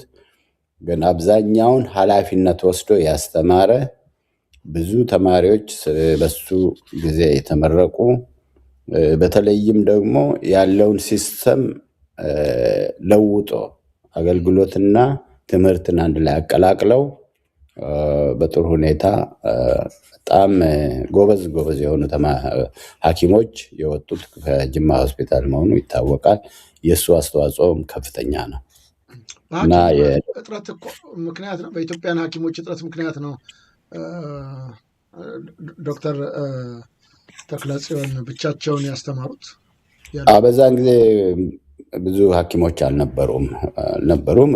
ግን አብዛኛውን ኃላፊነት ወስዶ ያስተማረ ብዙ ተማሪዎች በሱ ጊዜ የተመረቁ፣ በተለይም ደግሞ ያለውን ሲስተም ለውጦ አገልግሎትና ትምህርትን አንድ ላይ አቀላቅለው በጥሩ ሁኔታ በጣም ጎበዝ የሆኑ ሐኪሞች የወጡት ከጅማ ሆስፒታል መሆኑ ይታወቃል። የእሱ አስተዋጽኦም ከፍተኛ ነው እና እጥረት ምክንያት ነው። በኢትዮጵያን ሐኪሞች እጥረት ምክንያት ነው ዶክተር ተክለጽዮን ብቻቸውን ያስተማሩት። በዛን ጊዜ ብዙ ሐኪሞች አልነበሩም።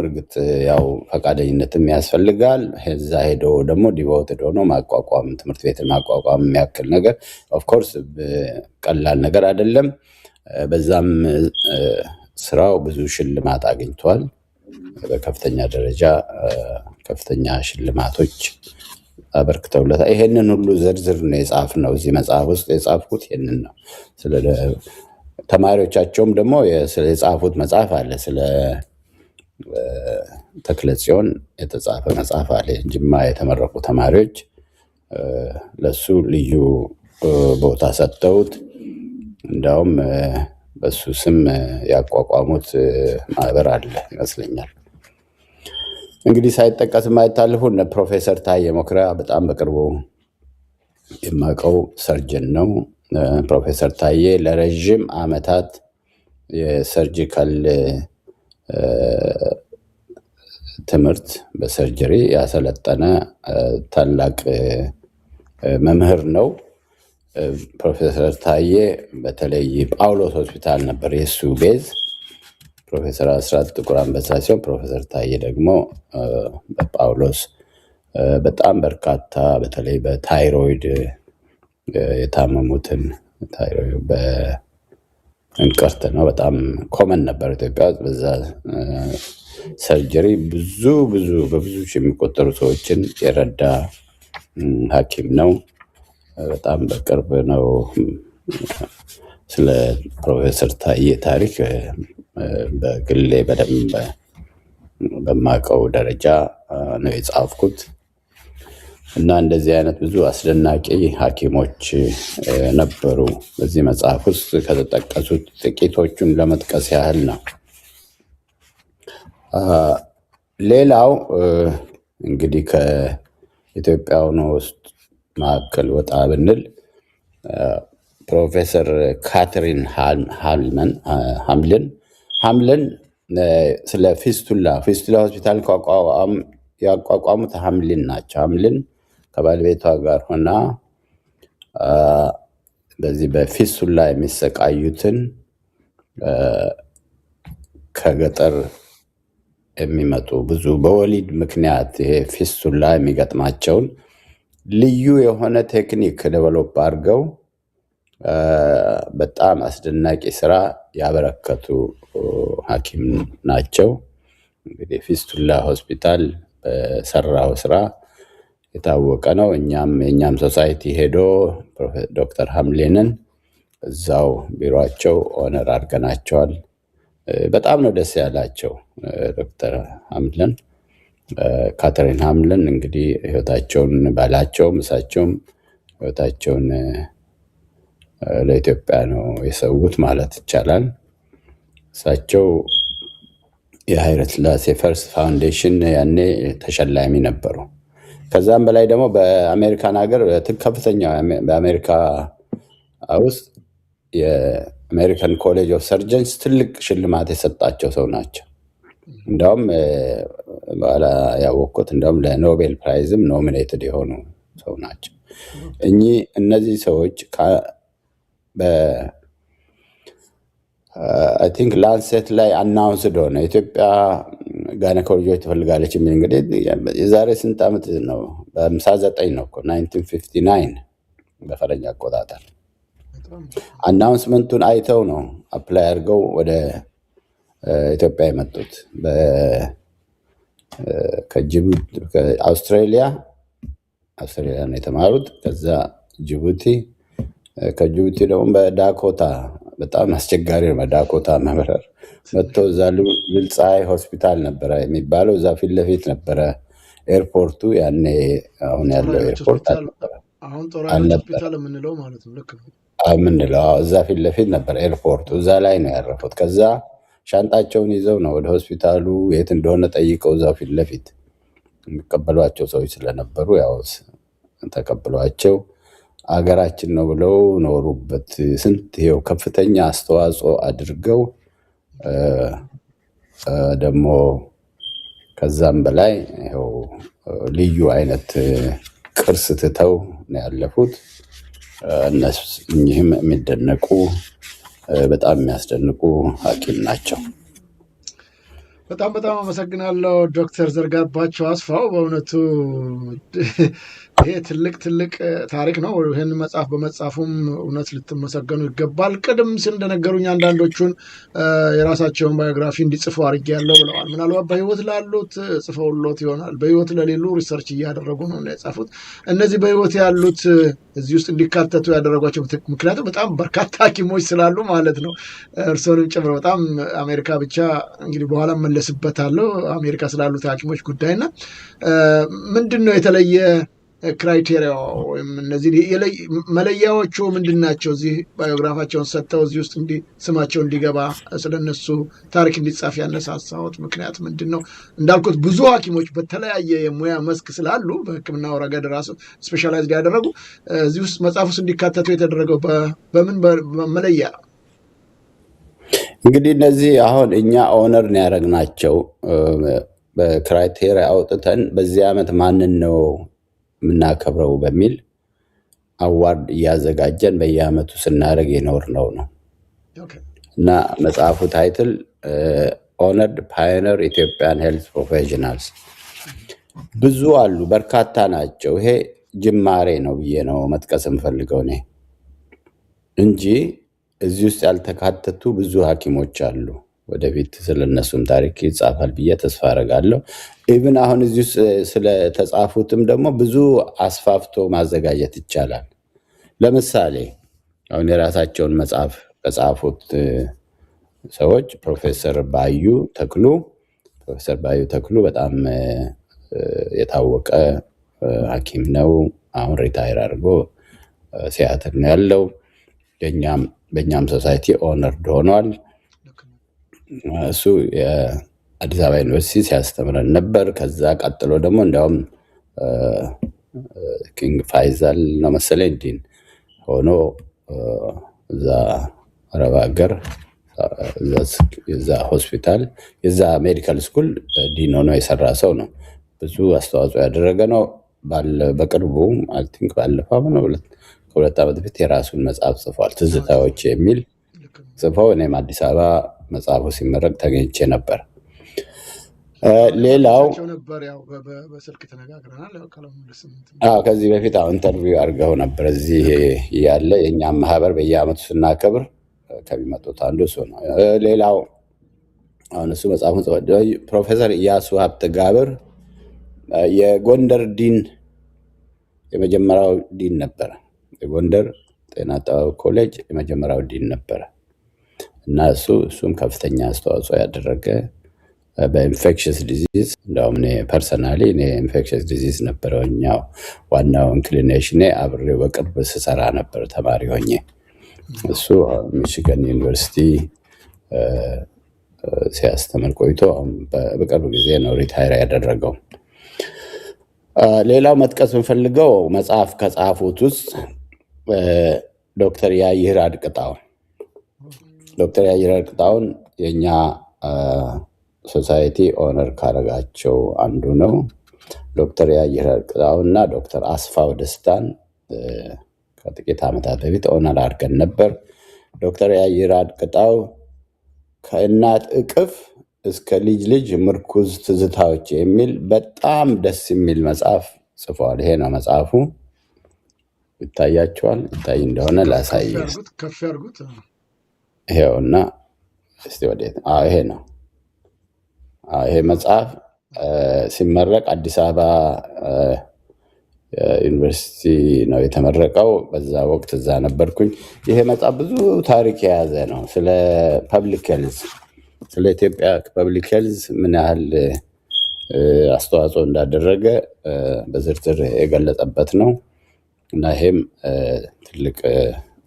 እርግጥ ያው ፈቃደኝነትም ያስፈልጋል። እዛ ሄዶ ደግሞ ዲቮትድ ሆኖ ማቋቋም ትምህርት ቤትን ማቋቋም የሚያክል ነገር ኦፍኮርስ ቀላል ነገር አይደለም። በዛም ስራው ብዙ ሽልማት አግኝቷል። በከፍተኛ ደረጃ ከፍተኛ ሽልማቶች አበርክተውለታል። ይሄንን ሁሉ ዝርዝር ነው የጻፍነው እዚህ መጽሐፍ ውስጥ የጻፍኩት ይሄንን ነው። ስለ ተማሪዎቻቸውም ደግሞ የጻፉት መጽሐፍ አለ። ስለ ተክለጽዮን የተጻፈ መጽሐፍ አለ። ጅማ የተመረቁ ተማሪዎች ለሱ ልዩ ቦታ ሰጥተውት እንዳውም በሱ ስም ያቋቋሙት ማህበር አለ ይመስለኛል። እንግዲህ ሳይጠቀስ የማይታልፉ እነ ፕሮፌሰር ታዬ መኩሪያ በጣም በቅርቡ የማውቀው ሰርጀን ነው። ፕሮፌሰር ታዬ ለረዥም ዓመታት የሰርጂካል ትምህርት በሰርጀሪ ያሰለጠነ ታላቅ መምህር ነው። ፕሮፌሰር ታዬ በተለይ ጳውሎስ ሆስፒታል ነበር የሱ ቤዝ። ፕሮፌሰር አስራት ጥቁር አንበሳ ሲሆን ፕሮፌሰር ታዬ ደግሞ በጳውሎስ በጣም በርካታ በተለይ በታይሮይድ የታመሙትን እንቅርት ነው። በጣም ኮመን ነበር ኢትዮጵያ ውስጥ። በዛ ሰርጀሪ በብዙ ሺህ የሚቆጠሩ ሰዎችን የረዳ ሐኪም ነው። በጣም በቅርብ ነው ስለ ፕሮፌሰር ታዬ ታሪክ በግሌ በደንብ በማውቀው ደረጃ ነው የጻፍኩት እና እንደዚህ አይነት ብዙ አስደናቂ ሐኪሞች ነበሩ በዚህ መጽሐፍ ውስጥ። ከተጠቀሱት ጥቂቶቹን ለመጥቀስ ያህል ነው። ሌላው እንግዲህ ከኢትዮጵያውያን ውስጥ መካከል ወጣ ብንል ፕሮፌሰር ካትሪን ሃምልን ስለ ፊስቱላ ሆስፒታል ያቋቋሙት ሃምሊን ናቸው። ሃምሊን ከባለቤቷ ጋር ሆና በዚህ በፊስቱላ የሚሰቃዩትን ከገጠር የሚመጡ ብዙ በወሊድ ምክንያት ይሄ ፊስቱላ የሚገጥማቸውን ልዩ የሆነ ቴክኒክ ዴቨሎፕ አድርገው በጣም አስደናቂ ስራ ያበረከቱ ሐኪም ናቸው። እንግዲህ ፊስቱላ ሆስፒታል በሰራው ስራ የታወቀ ነው። የእኛም ሶሳይቲ ሄዶ ዶክተር ሃምሊንን እዛው ቢሮቸው ኦነር አድርገናቸዋል። በጣም ነው ደስ ያላቸው ዶክተር ሃምልን። ካትሪን ሃምልን እንግዲህ ህይወታቸውን ባላቸውም እሳቸውም ህይወታቸውን ለኢትዮጵያ ነው የሰዉት ማለት ይቻላል። እሳቸው የኃይለ ሥላሴ ፈርስት ፋውንዴሽን ያኔ ተሸላሚ ነበሩ። ከዛም በላይ ደግሞ በአሜሪካን ሀገር ከፍተኛ በአሜሪካ ውስጥ የአሜሪካን ኮሌጅ ኦፍ ሰርጀንስ ትልቅ ሽልማት የሰጣቸው ሰው ናቸው። እንዲያውም በኋላ ያወቅኩት እንዲያውም ለኖቤል ፕራይዝም ኖሚኔትድ የሆኑ ሰው ናቸው። እነዚህ ሰዎች አይ ቲንክ ላንሴት ላይ አናውንስድ ሆነ ኢትዮጵያ ጋይናኮሎጂዎች ትፈልጋለች የሚል እንግዲህ የዛሬ ስንት ዓመት ነው? በ59 ነው እኮ 1959 በፈረንጅ አቆጣጠር። አናውንስመንቱን አይተው ነው አፕላይ አድርገው ወደ ኢትዮጵያ የመጡት። ከአውስትራሊያ ነው የተማሩት። ከዛ ጅቡቲ፣ ከጅቡቲ ደግሞ በዳኮታ በጣም አስቸጋሪ ነው። በዳኮታ መብረር መጥተው እዛ ልልፀሐይ ሆስፒታል ነበረ የሚባለው። እዛ ፊት ለፊት ነበረ ኤርፖርቱ። ያኔ አሁን ያለው ኤርፖርት አሁን ጦር ሆስፒታል የምንለው ማለት ነው። ልክ ነው የምንለው እዛ ፊት ለፊት ነበረ ኤርፖርቱ። እዛ ላይ ነው ያረፉት። ከዛ ሻንጣቸውን ይዘው ነው ወደ ሆስፒታሉ የት እንደሆነ ጠይቀው እዛው ፊት ለፊት የሚቀበሏቸው ሰዎች ስለነበሩ ያው ተቀብሏቸው አገራችን ነው ብለው ኖሩበት። ስንት ይኸው ከፍተኛ አስተዋጽኦ አድርገው ደግሞ ከዛም በላይ ይኸው ልዩ አይነት ቅርስ ትተው ነው ያለፉት። እኚህም የሚደነቁ በጣም የሚያስደንቁ ሐኪም ናቸው። በጣም አመሰግናለሁ ዶክተር ዘርጋባቸው አስፋው። በእውነቱ ይሄ ትልቅ ታሪክ ነው። ይህን መጽሐፍ በመጻፉም እውነት ልትመሰገኑ ይገባል። ቅድም እንደነገሩኝ አንዳንዶቹን የራሳቸውን ባዮግራፊ እንዲጽፉ አድርጌያለሁ ብለዋል። ምናልባት በህይወት ላሉት ጽፈውሎት ይሆናል። በህይወት ለሌሉ ሪሰርች እያደረጉ ነው የጻፉት። እነዚህ በህይወት ያሉት እዚህ ውስጥ እንዲካተቱ ያደረጓቸው ምክንያቱም በጣም በርካታ ሐኪሞች ስላሉ ማለት ነው። እርስዎንም ጨምሮ በጣም አሜሪካ ብቻ እንግዲህ በኋላ መለስበታለሁ አሜሪካ ስላሉት ሐኪሞች ጉዳይና ምንድን ነው የተለየ ክራይቴሪያ ወይም እነዚህ መለያዎቹ ምንድን ናቸው? እዚህ ባዮግራፋቸውን ሰጥተው እዚህ ውስጥ ስማቸው እንዲገባ ስለነሱ ታሪክ እንዲጻፍ ያነሳሳዎት ምክንያት ምንድን ነው? እንዳልኩት ብዙ ሐኪሞች በተለያየ የሙያ መስክ ስላሉ በሕክምናው ረገድ ራሱ ስፔሻላይዝድ ያደረጉ እዚህ ውስጥ መጽሐፍ ውስጥ እንዲካተቱ የተደረገው በምን መለያ ነው? እንግዲህ እነዚህ አሁን እኛ ኦነርን ያደረግናቸው በክራይቴሪያ አውጥተን በዚህ ዓመት ማንን ነው የምናከብረው በሚል አዋርድ እያዘጋጀን በየዓመቱ ስናደርግ የኖርነው ነው እና መጽሐፉ ታይትል ኦነርድ ፓዮኒር ኢትዮጵያን ሄልት ፕሮፌሽናልስ። ብዙ አሉ፣ በርካታ ናቸው። ይሄ ጅማሬ ነው ብዬ ነው መጥቀስ የምፈልገው እኔ እንጂ እዚህ ውስጥ ያልተካተቱ ብዙ ሐኪሞች አሉ። ወደፊት ስለነሱም ታሪክ ይጻፋል ብዬ ተስፋ አደርጋለሁ። ኢቭን አሁን እዚህ ውስጥ ስለተጻፉትም ደግሞ ብዙ አስፋፍቶ ማዘጋጀት ይቻላል። ለምሳሌ አሁን የራሳቸውን መጽሐፍ ከጻፉት ሰዎች ፕሮፌሰር ባዩ ተክሉ በጣም የታወቀ ሐኪም ነው። አሁን ሪታይር አድርጎ ሲያትር ነው ያለው። በእኛም ሶሳይቲ ኦነርድ ሆኗል። እሱ የአዲስ አበባ ዩኒቨርሲቲ ሲያስተምረን ነበር። ከዛ ቀጥሎ ደግሞ እንዲያውም ኪንግ ፋይዛል ነው መሰለኝ ዲን ሆኖ እዛ አረብ ሀገር የዛ ሆስፒታል የዛ ሜዲካል ስኩል ዲን ሆኖ የሰራ ሰው ነው። ብዙ አስተዋጽኦ ያደረገ ነው። በቅርቡ አይ ቲንክ ባለፈው ከሁለት ዓመት በፊት የራሱን መጽሐፍ ጽፏል። ትዝታዎች የሚል ጽፈው እኔም አዲስ አበባ መጽሐፉ ሲመረቅ ተገኝቼ ነበር። ሌላው ከዚህ በፊት ኢንተርቪው አድርገው ነበር። እዚህ ያለ የእኛም ማህበር በየዓመቱ ስናከብር ከሚመጡት አንዱ እሱ ነው። ሌላው አሁን እሱ መጽሐፉን ፕሮፌሰር ኢያሱ ሀብተ ጋብር የጎንደር ዲን የመጀመሪያው ዲን ነበረ። የጎንደር ጤና አጠባበቅ ኮሌጅ የመጀመሪያው ዲን ነበረ እና እሱም ከፍተኛ አስተዋጽኦ ያደረገ በኢንፌክሽስ ዲዚዝ እንደውም እኔ ፐርሰናሊ ኢንፌክሽስ ዲዚዝ ነበረኛው ዋናው ኢንክሊኔሽኔ አብሬው በቅርብ ስሰራ ነበር ተማሪ ሆኜ። እሱ ሚሽገን ዩኒቨርሲቲ ሲያስተምር ቆይቶ በቅርብ ጊዜ ነው ሪታይር ያደረገው። ሌላው መጥቀስ የምፈልገው መጽሐፍ ከጻፉት ውስጥ ዶክተር ያይራድ ቅጣውን የእኛ ሶሳይቲ ኦነር ካረጋቸው አንዱ ነው። ዶክተር ያይራድ ቅጣውና ዶክተር አስፋው ደስታን ከጥቂት ዓመታት በፊት ኦነር አድርገን ነበር። ዶክተር ያይራድ ቅጣው ከእናት እቅፍ እስከ ልጅ ምርኩዝ ትዝታዎች የሚል በጣም ደስ የሚል መጽሐፍ ጽፈዋል። ይሄ ነው መጽሐፉ። ይታያቸዋል። ይታይ እንደሆነ ላሳይ። ይሄውና እስቲ ወዴት? ይሄ ነው። ይሄ መጽሐፍ ሲመረቅ አዲስ አበባ ዩኒቨርሲቲ ነው የተመረቀው። በዛ ወቅት እዛ ነበርኩኝ። ይሄ መጽሐፍ ብዙ ታሪክ የያዘ ነው። ስለ ፐብሊክ ሄልዝ፣ ስለ ኢትዮጵያ ፐብሊክ ሄልዝ ምን ያህል አስተዋጽኦ እንዳደረገ በዝርዝር የገለጸበት ነው እና ይሄም ትልቅ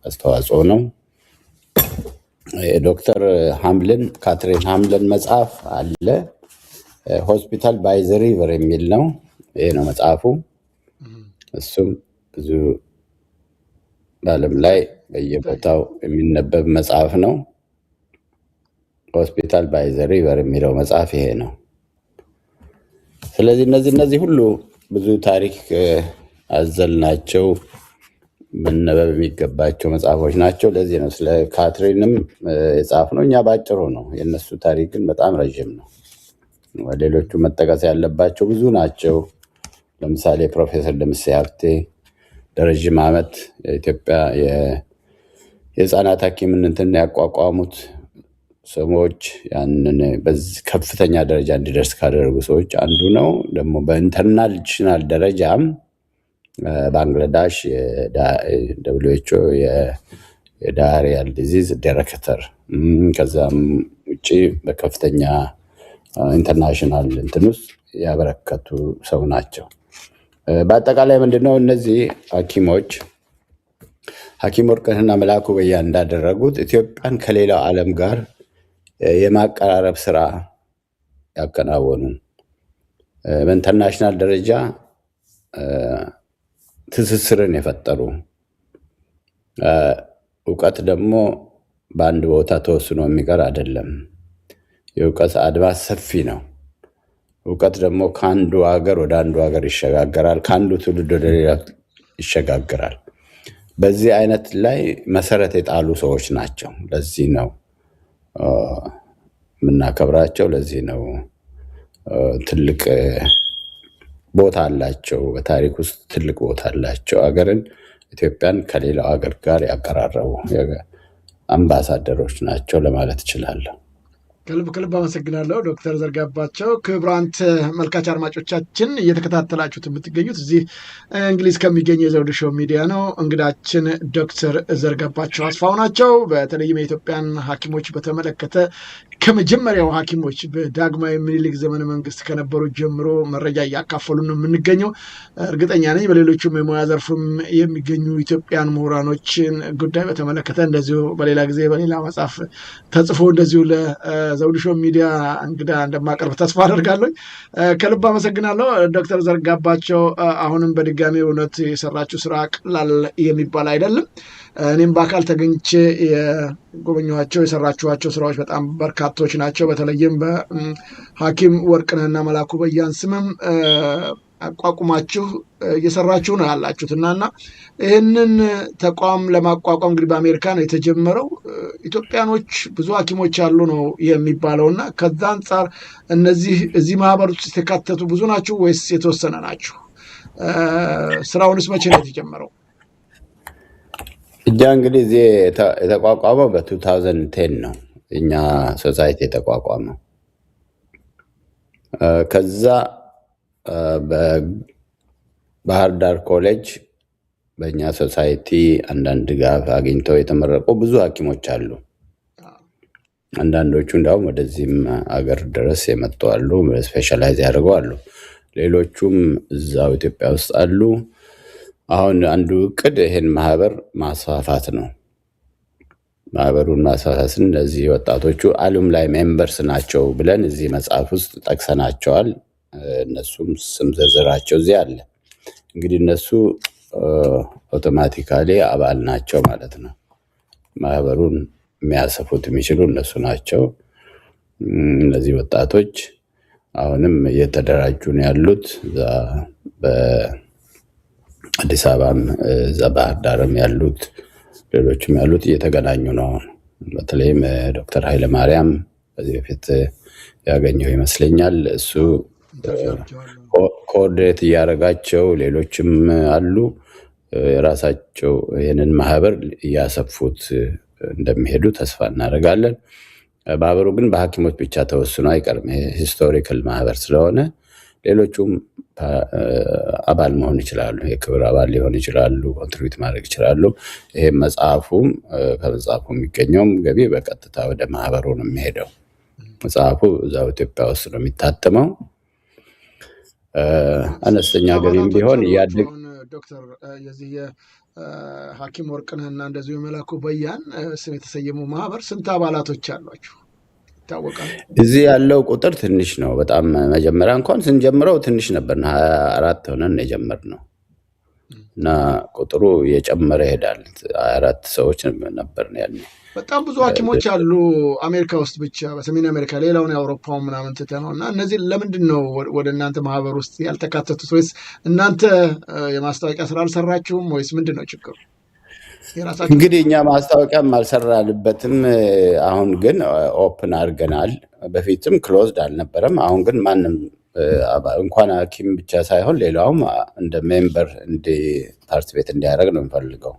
አስተዋጽኦ ነው። የዶክተር ካትሪን ሃምልን መጽሐፍ አለ። ሆስፒታል ባይ ዘ ሪቨር የሚል ነው። ይሄ ነው መጽሐፉ። እሱም ብዙ በዓለም ላይ በየቦታው የሚነበብ መጽሐፍ ነው። ሆስፒታል ባይ ዘ ሪቨር የሚለው መጽሐፍ ይሄ ነው። ስለዚህ እነዚህ ሁሉ ብዙ ታሪክ አዘል ናቸው፣ መነበብ የሚገባቸው መጽሐፎች ናቸው። ለዚህ ነው ስለ ካትሪንም የጻፍነው። እኛ ባጭሩ ነው፣ የእነሱ ታሪክ ግን በጣም ረዥም ነው። ሌሎቹ መጠቀስ ያለባቸው ብዙ ናቸው። ለምሳሌ ፕሮፌሰር ደምሴ ሀብቴ ለረዥም ዓመት የኢትዮጵያ የህፃናት ሐኪምን እንትን ያቋቋሙት ሰዎች ያንን በዚህ ከፍተኛ ደረጃ እንዲደርስ ካደረጉ ሰዎች አንዱ ነው። ደግሞ በኢንተርናሽናል ደረጃም ባንግላዴሽ WHO የዳይሪያል ዲዚዝ ዳይሬክተር፣ ከዛም ውጭ በከፍተኛ ኢንተርናሽናል እንትን ውስጥ ያበረከቱ ሰው ናቸው። በአጠቃላይ ምንድነው እነዚህ ሐኪም ወርቅነህና መላኩ በያ እንዳደረጉት ኢትዮጵያን ከሌላው ዓለም ጋር የማቀራረብ ስራ ያከናወኑ፣ በኢንተርናሽናል ደረጃ ትስስርን የፈጠሩ፣ እውቀት ደግሞ በአንድ ቦታ ተወስኖ የሚቀር አይደለም። የእውቀት አድማስ ሰፊ ነው። እውቀት ደግሞ ከአንዱ ሀገር ወደ አንዱ ሀገር ይሸጋገራል፣ ከአንዱ ትውልድ ወደ ሌላ ይሸጋገራል። በዚህ አይነት ላይ መሰረት የጣሉ ሰዎች ናቸው። ለዚህ ነው የምናከብራቸው። ለዚህ ነው ትልቅ ቦታ አላቸው፣ በታሪክ ውስጥ ትልቅ ቦታ አላቸው። ሀገርን ኢትዮጵያን ከሌላው ሀገር ጋር ያቀራረቡ አምባሳደሮች ናቸው ለማለት እችላለሁ። ከልብ አመሰግናለሁ ዶክተር ዘርጋባቸው። ክቡራን ተመልካች አድማጮቻችን እየተከታተላችሁት የምትገኙት እዚህ እንግሊዝ ከሚገኝ የዘውዱ ሾው ሚዲያ ነው። እንግዳችን ዶክተር ዘርጋባቸው አስፋው ናቸው። በተለይም የኢትዮጵያን ሐኪሞች በተመለከተ ከመጀመሪያው ሐኪሞች በዳግማዊ ምኒልክ ዘመነ መንግስት ከነበሩ ጀምሮ መረጃ እያካፈሉ ነው የምንገኘው። እርግጠኛ ነኝ በሌሎቹም የሙያ ዘርፍም የሚገኙ ኢትዮጵያን ምሁራኖችን ጉዳይ በተመለከተ እንደዚሁ በሌላ ጊዜ በሌላ መጽሐፍ ተጽፎ እንደዚሁ ዘውዱ ሾው ሚዲያ እንግዳ እንደማቀርብ ተስፋ አደርጋለሁ። ከልብ አመሰግናለሁ ዶክተር ዘርጋባቸው። አሁንም በድጋሚ እውነት የሰራችሁ ስራ ቀላል የሚባል አይደለም። እኔም በአካል ተገኝቼ የጎበኘኋቸው የሰራችኋቸው ስራዎች በጣም በርካቶች ናቸው። በተለይም በሐኪም ወርቅነህና መላኩ በያን ስምም አቋቁማችሁ እየሰራችሁ ነው ያላችሁት እና ይህንን ተቋም ለማቋቋም እንግዲህ በአሜሪካ ነው የተጀመረው። ኢትዮጵያኖች ብዙ ሐኪሞች ያሉ ነው የሚባለው እና ከዛ አንጻር እዚህ ማህበር ውስጥ የተካተቱ ብዙ ናችሁ ወይስ የተወሰነ ናችሁ? ስራውንስ መቼ ነው የተጀመረው? እኛ እንግዲህ እዚህ የተቋቋመው በ2010 ነው እኛ ሶሳይቲ የተቋቋመው። ከዛ በባህር ዳር ኮሌጅ በእኛ ሶሳይቲ አንዳንድ ድጋፍ አግኝተው የተመረቁ ብዙ ሐኪሞች አሉ። አንዳንዶቹ እንዲያውም ወደዚህም አገር ድረስ የመጡ አሉ፣ ስፔሻላይዝ ያደርጉ አሉ። ሌሎቹም እዛው ኢትዮጵያ ውስጥ አሉ። አሁን አንዱ እቅድ ይሄን ማህበር ማስፋፋት ነው። ማህበሩን ማስፋፋት እነዚህ ወጣቶቹ አሉም ላይ ሜምበርስ ናቸው ብለን እዚህ መጽሐፍ ውስጥ ጠቅሰናቸዋል። እነሱም ስም ዝርዝራቸው እዚህ አለ። እንግዲህ እነሱ አውቶማቲካሊ አባል ናቸው ማለት ነው። ማህበሩን የሚያሰፉት የሚችሉ እነሱ ናቸው። እነዚህ ወጣቶች አሁንም እየተደራጁ ነው ያሉት። በአዲስ አበባም እዛ ባህር ዳርም ያሉት ሌሎችም ያሉት እየተገናኙ ነው። በተለይም ዶክተር ኃይለማርያም በዚህ በፊት ያገኘው ይመስለኛል። እሱ ኮኦርዲኔት እያደረጋቸው ሌሎችም አሉ። የራሳቸው ይህንን ማህበር እያሰፉት እንደሚሄዱ ተስፋ እናደርጋለን። ማህበሩ ግን በሐኪሞች ብቻ ተወስኖ አይቀርም። ሂስቶሪካል ማህበር ስለሆነ ሌሎቹም አባል መሆን ይችላሉ። የክብር አባል ሊሆን ይችላሉ፣ ኮንትሪቢዩት ማድረግ ይችላሉ። ይሄም መጽሐፉም ከመጽሐፉ የሚገኘውም ገቢ በቀጥታ ወደ ማህበሩ ነው የሚሄደው። መጽሐፉ እዛው ኢትዮጵያ ውስጥ ነው የሚታተመው። አነስተኛ ገቢም ቢሆን እያደግ ዶክተር የዚህ የሐኪም ወርቅነህና እንደዚሁ መላኩ በያን ስም የተሰየመው ማህበር ስንት አባላቶች አሏችሁ ይታወቃል? እዚህ ያለው ቁጥር ትንሽ ነው በጣም። መጀመሪያ እንኳን ስንጀምረው ትንሽ ነበር፣ 24 ሆነን የጀመርነው እና ቁጥሩ እየጨመረ ይሄዳል። 24 ሰዎች ነበር ያኔ። በጣም ብዙ ሐኪሞች አሉ አሜሪካ ውስጥ ብቻ፣ በሰሜን አሜሪካ፣ ሌላውን የአውሮፓውን ምናምን ትተነው እና እነዚህ ለምንድን ነው ወደ እናንተ ማህበር ውስጥ ያልተካተቱት? ወይስ እናንተ የማስታወቂያ ስራ አልሰራችሁም ወይስ ምንድን ነው ችግሩ? እንግዲህ እኛ ማስታወቂያም አልሰራንበትም። አሁን ግን ኦፕን አድርገናል። በፊትም ክሎዝድ አልነበረም። አሁን ግን ማንም እንኳን ሐኪም ብቻ ሳይሆን ሌላውም እንደ ሜምበር ፓርቲቤት እንዲያደርግ ነው የምፈልገው።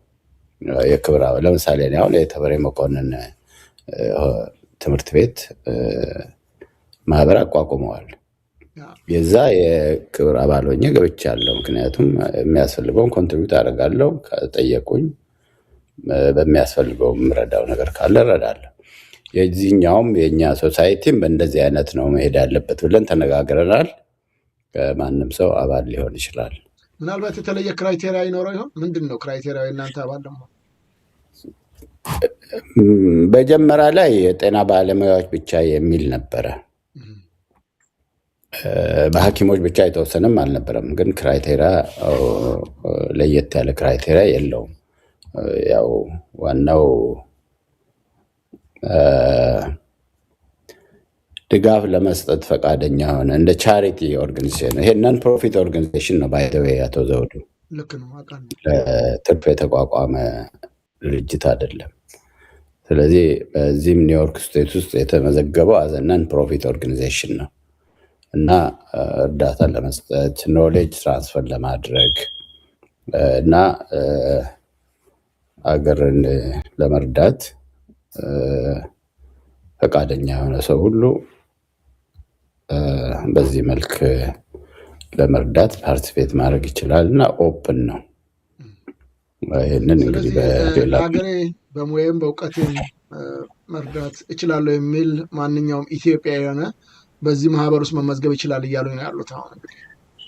የክብር ለምሳሌ አሁን የተበሬ መኮንን ትምህርት ቤት ማህበር አቋቁመዋል። የዛ የክብር አባል ሆኜ ገብቻለሁ። ምክንያቱም የሚያስፈልገውን ኮንትሪቢዩት አደርጋለሁ። ከጠየቁኝ በሚያስፈልገው የምረዳው ነገር ካለ እረዳለሁ። የዚህኛውም የእኛ ሶሳይቲም በእንደዚህ አይነት ነው መሄድ ያለበት ብለን ተነጋግረናል። ከማንም ሰው አባል ሊሆን ይችላል። ምናልባት የተለየ ክራይቴሪያ ይኖረው ይሆን? ምንድን ነው ክራይቴሪያ እናንተ አባል ደግሞ? መጀመሪያ ላይ የጤና ባለሙያዎች ብቻ የሚል ነበረ። በሐኪሞች ብቻ የተወሰነም አልነበረም። ግን ክራይቴሪያ ለየት ያለ ክራይቴሪያ የለውም። ያው ዋናው ድጋፍ ለመስጠት ፈቃደኛ ሆነ እንደ ቻሪቲ ኦርጋኒዜሽን። ይሄ ነን ፕሮፊት ኦርጋኒዜሽን ነው ባይ ዘ ዌይ አቶ ዘውዱ። ለትርፍ የተቋቋመ ድርጅት አይደለም። ስለዚህ በዚህም ኒውዮርክ ስቴት ውስጥ የተመዘገበው አዘ ነን ፕሮፊት ኦርጋኒዜሽን ነው እና እርዳታ ለመስጠት ኖሌጅ ትራንስፈር ለማድረግ እና አገርን ለመርዳት ፈቃደኛ የሆነ ሰው ሁሉ በዚህ መልክ ለመርዳት ፓርቲሲፔት ማድረግ ይችላል እና ኦፕን ነው። ይህንን እንግዲህ ለሀገሬ በሙያም በእውቀቴም መርዳት እችላለሁ የሚል ማንኛውም ኢትዮጵያ የሆነ በዚህ ማህበር ውስጥ መመዝገብ ይችላል እያሉ ነው ያሉት። አሁን እንግዲህ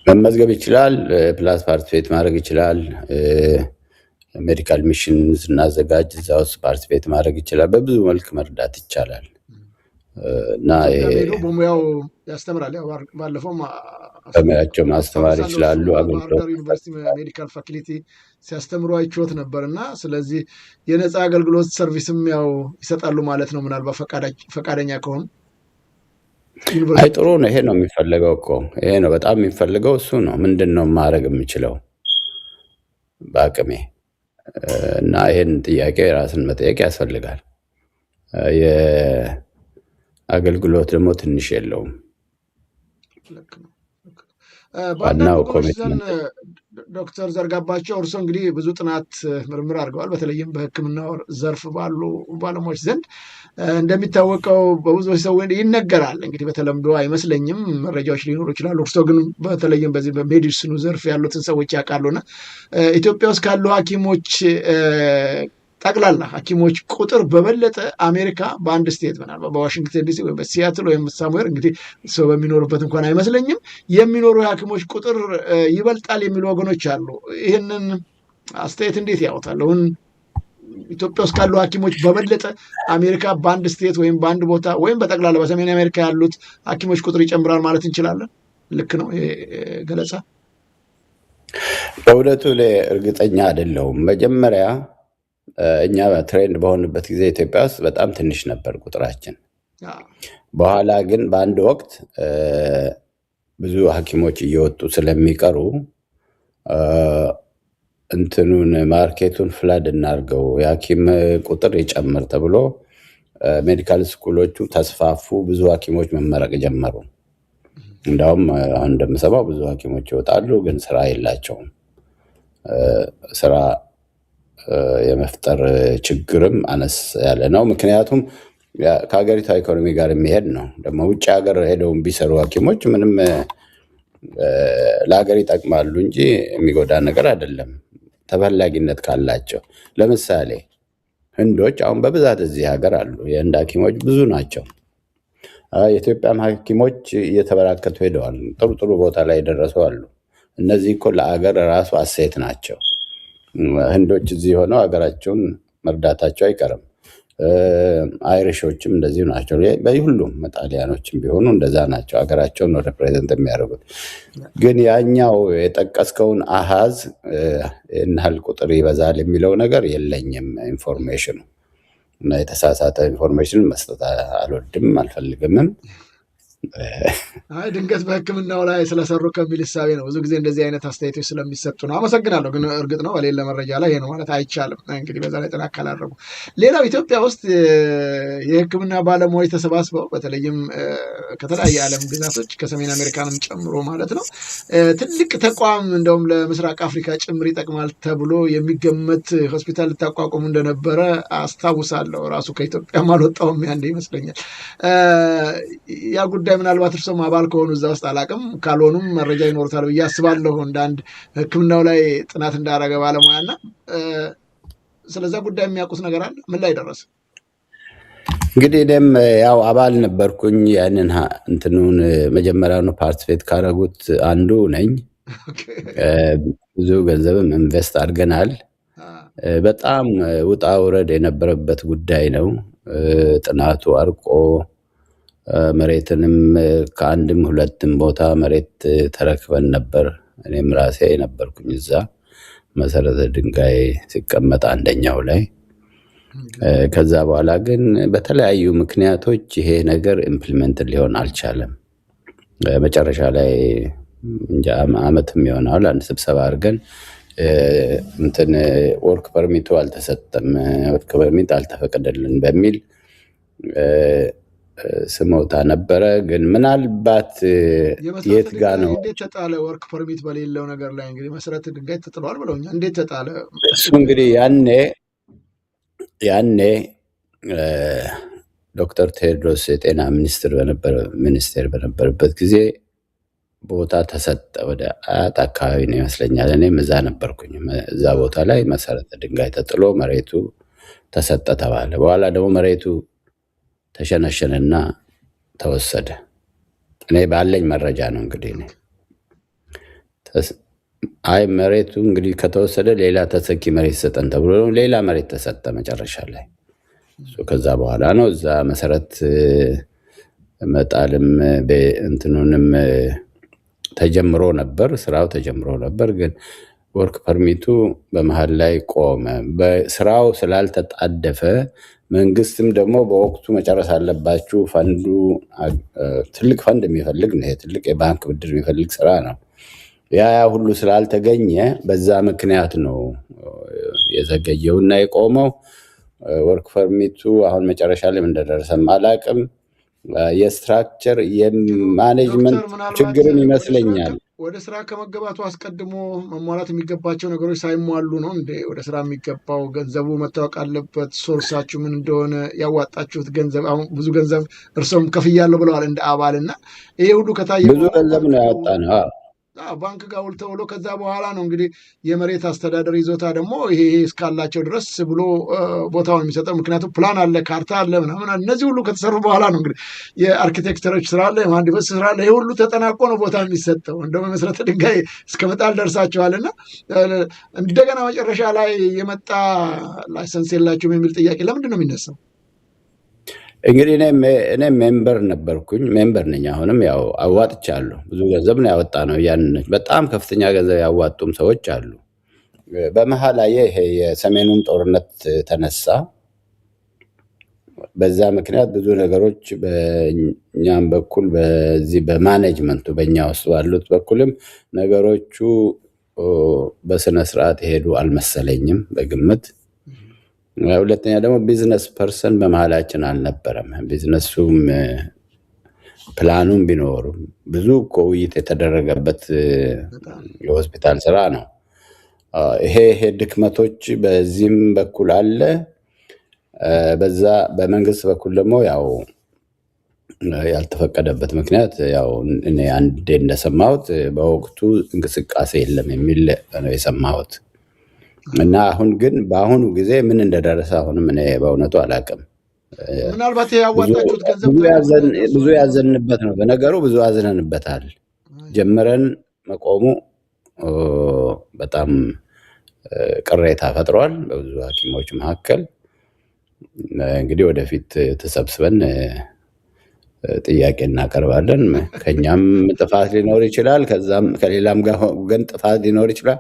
መመዝገብ ይችላል፣ ፕላስ ፓርቲሲፔት ማድረግ ይችላል። ሜዲካል ሚሽን ስናዘጋጅ እዛ ውስጥ ፓርቲሲፔት ማድረግ ይችላል። በብዙ መልክ መርዳት ይቻላል እና በሙያው ያስተምራል። ያው ባለፈው በሙያቸው ማስተማር ይችላሉ። ባህርዳር ዩኒቨርሲቲ ሜዲካል ፋክልቲ ሲያስተምሩ አይችወት ነበር እና ስለዚህ የነፃ አገልግሎት ሰርቪስም ያው ይሰጣሉ ማለት ነው። ምናልባት ፈቃደኛ ከሆኑ አይ ጥሩ ነው። ይሄ ነው የሚፈልገው እኮ ይሄ ነው በጣም የሚፈልገው እሱ ነው። ምንድን ነው ማድረግ የምችለው በአቅሜ እና ይሄን ጥያቄ ራስን መጠየቅ ያስፈልጋል። የአገልግሎት ደግሞ ትንሽ የለውም። ዋናው ኮሚትመንት። ዶክተር ዘርጋባቸው እርሶ እንግዲህ ብዙ ጥናት ምርምር አድርገዋል። በተለይም በሕክምና ዘርፍ ባሉ ባለሙያዎች ዘንድ እንደሚታወቀው በብዙዎች ሰው ይነገራል። እንግዲህ በተለምዶ አይመስለኝም፣ መረጃዎች ሊኖሩ ይችላሉ። እርሶ ግን በተለይም በዚህ በሜዲሲኑ ዘርፍ ያሉትን ሰዎች ያውቃሉና ኢትዮጵያ ውስጥ ካሉ ሐኪሞች ጠቅላላ ሐኪሞች ቁጥር በበለጠ አሜሪካ በአንድ ስቴት ምናልባት በዋሽንግተን ዲሲ ወይም በሲያትል ወይም ሳሙዌር እንግዲህ ሰው በሚኖሩበት እንኳን አይመስለኝም የሚኖሩ የሐኪሞች ቁጥር ይበልጣል የሚሉ ወገኖች አሉ። ይህንን አስተያየት እንዴት ያውታል? አሁን ኢትዮጵያ ውስጥ ካሉ ሐኪሞች በበለጠ አሜሪካ በአንድ ስቴት ወይም በአንድ ቦታ ወይም በጠቅላላ በሰሜን አሜሪካ ያሉት ሐኪሞች ቁጥር ይጨምራል ማለት እንችላለን? ልክ ነው ይሄ ገለጻ? በእውነቱ ላይ እርግጠኛ አይደለሁም። መጀመሪያ እኛ ትሬንድ በሆንበት ጊዜ ኢትዮጵያ ውስጥ በጣም ትንሽ ነበር ቁጥራችን። በኋላ ግን በአንድ ወቅት ብዙ ሐኪሞች እየወጡ ስለሚቀሩ እንትኑን ማርኬቱን ፍላድ እናርገው የሐኪም ቁጥር ይጨምር ተብሎ ሜዲካል ስኩሎቹ ተስፋፉ። ብዙ ሐኪሞች መመረቅ ጀመሩ። እንዳውም አሁን እንደምሰማው ብዙ ሐኪሞች ይወጣሉ፣ ግን ስራ የላቸውም። ስራ የመፍጠር ችግርም አነስ ያለ ነው። ምክንያቱም ከሀገሪቷ ኢኮኖሚ ጋር የሚሄድ ነው። ደግሞ ውጭ ሀገር ሄደውን ቢሰሩ ሐኪሞች ምንም ለሀገር ይጠቅማሉ እንጂ የሚጎዳ ነገር አይደለም፣ ተፈላጊነት ካላቸው። ለምሳሌ ህንዶች አሁን በብዛት እዚህ ሀገር አሉ። የህንድ ሐኪሞች ብዙ ናቸው። የኢትዮጵያም ሐኪሞች እየተበራከቱ ሄደዋል። ጥሩ ጥሩ ቦታ ላይ የደረሱ አሉ። እነዚህ እኮ ለአገር ራሱ አሴት ናቸው። ህንዶች እዚህ ሆነው ሀገራቸውን መርዳታቸው አይቀርም። አይሪሾችም እንደዚሁ ናቸው። በሁሉም ጣሊያኖችም ቢሆኑ እንደዛ ናቸው። ሀገራቸውን ነው ሪፕሬዘንት የሚያደርጉት። ግን ያኛው የጠቀስከውን አሃዝ ይህን ያህል ቁጥር ይበዛል የሚለው ነገር የለኝም ኢንፎርሜሽኑ እና የተሳሳተ ኢንፎርሜሽን መስጠት አልወድም አልፈልግምም። ድንገት በሕክምናው ላይ ስለሰሩ ከሚል እሳቤ ነው። ብዙ ጊዜ እንደዚህ አይነት አስተያየቶች ስለሚሰጡ ነው። አመሰግናለሁ። ግን እርግጥ ነው በሌለ መረጃ ላይ ይሄ ነው ማለት አይቻልም። እንግዲህ በዛ ላይ ጥናት ካላደረጉ። ሌላው ኢትዮጵያ ውስጥ የሕክምና ባለሙያዎች ተሰባስበው በተለይም ከተለያየ ዓለም ግዛቶች ከሰሜን አሜሪካንም ጨምሮ ማለት ነው ትልቅ ተቋም እንደውም ለምስራቅ አፍሪካ ጭምር ይጠቅማል ተብሎ የሚገመት ሆስፒታል ልታቋቁሙ እንደነበረ አስታውሳለሁ። ራሱ ከኢትዮጵያም አልወጣውም ያንዴ ይመስለኛል። ያ ጉዳይ ምናልባት እርሶም አባል ከሆኑ እዛ ውስጥ አላቅም፣ ካልሆኑም መረጃ ይኖሩታል ብዬ አስባለሁ እንደ አንድ ሕክምናው ላይ ጥናት እንዳደረገ ባለሙያና ስለዛ ጉዳይ የሚያውቁት ነገር አለ? ምን ላይ ደረሰ? እንግዲህ እኔም ያው አባል ነበርኩኝ። ያንን እንትኑን መጀመሪያውኑ ፓርቲሲፔት ካደረጉት አንዱ ነኝ። ብዙ ገንዘብም ኢንቨስት አድርገናል። በጣም ውጣ ውረድ የነበረበት ጉዳይ ነው። ጥናቱ አርቆ መሬትንም ከአንድም ሁለትም ቦታ መሬት ተረክበን ነበር። እኔም ራሴ ነበርኩኝ እዛ መሰረተ ድንጋይ ሲቀመጥ አንደኛው ላይ። ከዛ በኋላ ግን በተለያዩ ምክንያቶች ይሄ ነገር ኢምፕሊመንት ሊሆን አልቻለም። መጨረሻ ላይ እንጃ አመትም ይሆናል አንድ ስብሰባ አድርገን እንትን ወርክ ፐርሚቱ አልተሰጠም፣ ወርክ ፐርሚት አልተፈቀደልን በሚል ስሞታ ነበረ። ግን ምናልባት የት ጋ ነው እንዴት ተጣለ? ወርክ ፐርሚት በሌለው ነገር ላይ እንግዲህ መሰረተ ድንጋይ ተጥሏል ብለውኛል። እንዴት ተጣለ? እሱ እንግዲህ ያኔ ዶክተር ቴዎድሮስ የጤና ሚኒስቴር በነበረበት ጊዜ ቦታ ተሰጠ። ወደ አያት አካባቢ ነው ይመስለኛል። እኔም እዛ ነበርኩኝ። እዛ ቦታ ላይ መሰረተ ድንጋይ ተጥሎ መሬቱ ተሰጠ ተባለ። በኋላ ደግሞ መሬቱ ተሸነሸነና ተወሰደ። እኔ ባለኝ መረጃ ነው እንግዲህ መሬቱ እንግዲህ ከተወሰደ ሌላ ተተኪ መሬት ሰጠን ተብሎ ሌላ መሬት ተሰጠ መጨረሻ ላይ። ከዛ በኋላ ነው እዛ መሰረት መጣልም እንትኑንም ተጀምሮ ነበር፣ ስራው ተጀምሮ ነበር። ግን ወርክ ፐርሚቱ በመሀል ላይ ቆመ። በስራው ስላልተጣደፈ መንግስትም ደግሞ በወቅቱ መጨረስ አለባችሁ፣ ፈንዱ ትልቅ ፈንድ የሚፈልግ ነው፣ ትልቅ የባንክ ብድር የሚፈልግ ስራ ነው። ያ ሁሉ ስላልተገኘ በዛ ምክንያት ነው የዘገየውና የቆመው። ወርክ ፐርሚቱ አሁን መጨረሻ ላይ እንደደረሰም አላቅም። የስትራክቸር የማኔጅመንት ችግርን ይመስለኛል። ወደ ስራ ከመገባቱ አስቀድሞ መሟላት የሚገባቸው ነገሮች ሳይሟሉ ነው እንዴ ወደ ስራ የሚገባው? ገንዘቡ መታወቅ አለበት። ሶርሳችሁ ምን እንደሆነ፣ ያዋጣችሁት ገንዘብ። አሁን ብዙ ገንዘብ እርሶም ከፍያለሁ ብለዋል እንደ አባል እና ይሄ ሁሉ ከታየ ብዙ ገንዘብ ነው ያወጣ ነው ባንክ ጋር ውል ተብሎ ከዛ በኋላ ነው እንግዲህ የመሬት አስተዳደር ይዞታ ደግሞ ይሄ እስካላቸው ድረስ ብሎ ቦታውን የሚሰጠው። ምክንያቱም ፕላን አለ፣ ካርታ አለ፣ ምናምን እነዚህ ሁሉ ከተሰሩ በኋላ ነው እንግዲህ የአርኪቴክቸሮች ስራ አለ፣ የመሃንዲስ ስራ አለ። ይሄ ሁሉ ተጠናቆ ነው ቦታ የሚሰጠው። እንደው መሰረተ ድንጋይ እስከ መጣል ደርሳችኋልና እንደገና መጨረሻ ላይ የመጣ ላይሰንስ የላችሁም የሚል ጥያቄ ለምንድን ነው የሚነሳው? እንግዲህ እኔ ሜምበር ነበርኩኝ፣ ሜምበር ነኝ አሁንም። ያው አዋጥቻለሁ፣ ብዙ ገንዘብ ነው ያወጣ ነው። ያን በጣም ከፍተኛ ገንዘብ ያዋጡም ሰዎች አሉ። በመሀል ላይ ይሄ የሰሜኑን ጦርነት ተነሳ። በዛ ምክንያት ብዙ ነገሮች በእኛም በኩል በዚህ በማኔጅመንቱ በእኛ ውስጥ ባሉት በኩልም ነገሮቹ በስነ ስርዓት ሄዱ አልመሰለኝም በግምት። ሁለተኛ ደግሞ ቢዝነስ ፐርሰን በመሀላችን አልነበረም። ቢዝነሱም ፕላኑም ቢኖርም ብዙ ውይይት የተደረገበት የሆስፒታል ስራ ነው። ይሄ ድክመቶች በዚህም በኩል አለ። በዛ በመንግስት በኩል ደግሞ ያው ያልተፈቀደበት ምክንያት ያው እኔ አንዴ እንደሰማሁት በወቅቱ እንቅስቃሴ የለም የሚል ነው የሰማሁት። እና አሁን ግን በአሁኑ ጊዜ ምን እንደደረሰ አሁንም እኔ በእውነቱ አላውቅም። ምናልባት ያዋጣችሁት ገንዘብ ብዙ ያዘንበት ነው። በነገሩ ብዙ አዝነንበታል። ጀምረን መቆሙ በጣም ቅሬታ ፈጥሯል በብዙ ሐኪሞች መካከል። እንግዲህ ወደፊት ተሰብስበን ጥያቄ እናቀርባለን። ከኛም ጥፋት ሊኖር ይችላል፣ ከዛም ከሌላም ጋር ግን ጥፋት ሊኖር ይችላል።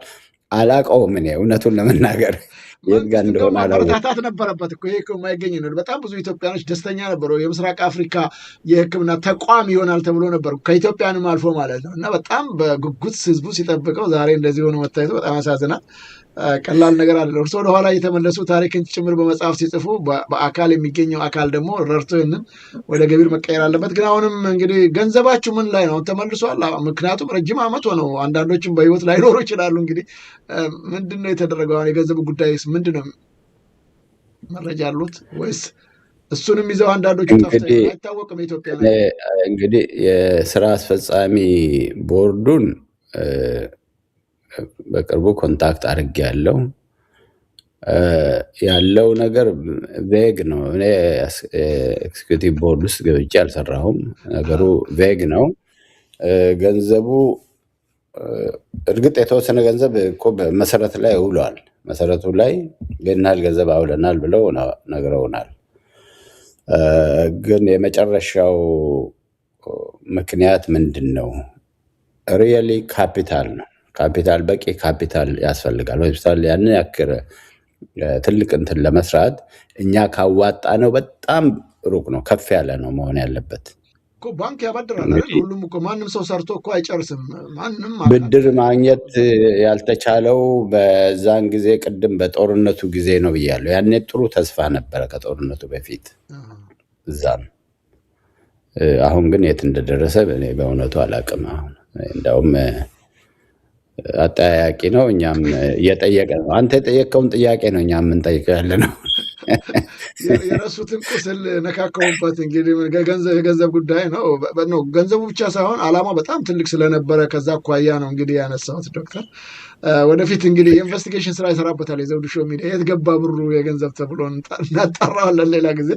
አላውቀውም እኔ እውነቱን ለመናገር የት ጋር እንደሆነ ማበረታታት ነበረበት እኮ። ይሄ የማይገኝ ነው። በጣም ብዙ ኢትዮጵያኖች ደስተኛ ነበሩ። የምስራቅ አፍሪካ የሕክምና ተቋም ይሆናል ተብሎ ነበር ከኢትዮጵያንም አልፎ ማለት ነው። እና በጣም በጉጉት ህዝቡ ሲጠብቀው ዛሬ እንደዚህ ሆኖ መታየቱ በጣም ያሳዝናል። ቀላል ነገር አለ። እርሶ ወደኋላ እየተመለሱ ታሪክን ጭምር በመጽሐፍ ሲጽፉ በአካል የሚገኘው አካል ደግሞ ረድቶ ይህንን ወደ ገቢር መቀየር አለበት። ግን አሁንም እንግዲህ ገንዘባችሁ ምን ላይ ነው ተመልሷል? ምክንያቱም ረጅም ዓመት ሆነው አንዳንዶችም በህይወት ላይኖሩ ይችላሉ። እንግዲህ ምንድን ነው የተደረገው? አሁን የገንዘቡ ጉዳይ ምንድን ነው? መረጃ አሉት ወይስ እሱንም ይዘው አንዳንዶቹ ጠፍተው አይታወቅም? ኢትዮጵያ እንግዲህ የስራ አስፈጻሚ ቦርዱን በቅርቡ ኮንታክት አድርጌ ያለው ነገር ቬግ ነው። እኔ ኤክስኪዩቲቭ ቦርድ ውስጥ ገብቼ አልሰራሁም። ነገሩ ቬግ ነው። ገንዘቡ እርግጥ የተወሰነ ገንዘብ እኮ በመሰረት ላይ ውሏል። መሰረቱ ላይ ገናል ገንዘብ አውለናል ብለው ነግረውናል። ግን የመጨረሻው ምክንያት ምንድን ነው? ሪየሊ ካፒታል ነው። ካፒታል በቂ ካፒታል ያስፈልጋል። ሆስፒታል ያንን ያክል ትልቅ እንትን ለመስራት እኛ ካዋጣ ነው በጣም ሩቅ ነው፣ ከፍ ያለ ነው መሆን ያለበት። ባንክ ያበድራል። ሁሉም እኮ ማንም ሰው ሰርቶ እኮ አይጨርስም። ማንም ብድር ማግኘት ያልተቻለው በዛን ጊዜ ቅድም በጦርነቱ ጊዜ ነው ብያለሁ። ያኔ ጥሩ ተስፋ ነበረ ከጦርነቱ በፊት እዛም። አሁን ግን የት እንደደረሰ እኔ በእውነቱ አላውቅም። አሁን እንደውም አጠያያቂ ነው። እኛም እየጠየቀ ነው። አንተ የጠየቀውን ጥያቄ ነው እኛም የምንጠይቀው ያለ ነው። የረሱትን ቁስል ነካከውበት። እንግዲህ የገንዘብ ጉዳይ ነው። ገንዘቡ ብቻ ሳይሆን አላማ በጣም ትልቅ ስለነበረ ከዛ አኳያ ነው እንግዲህ ያነሳሁት። ዶክተር ወደፊት እንግዲህ የኢንቨስቲጌሽን ስራ ይሰራበታል የዘውዱ ሾው ሚዲያ። የት ገባ ብሩ የገንዘብ ተብሎ እናጠራዋለን ሌላ ጊዜ።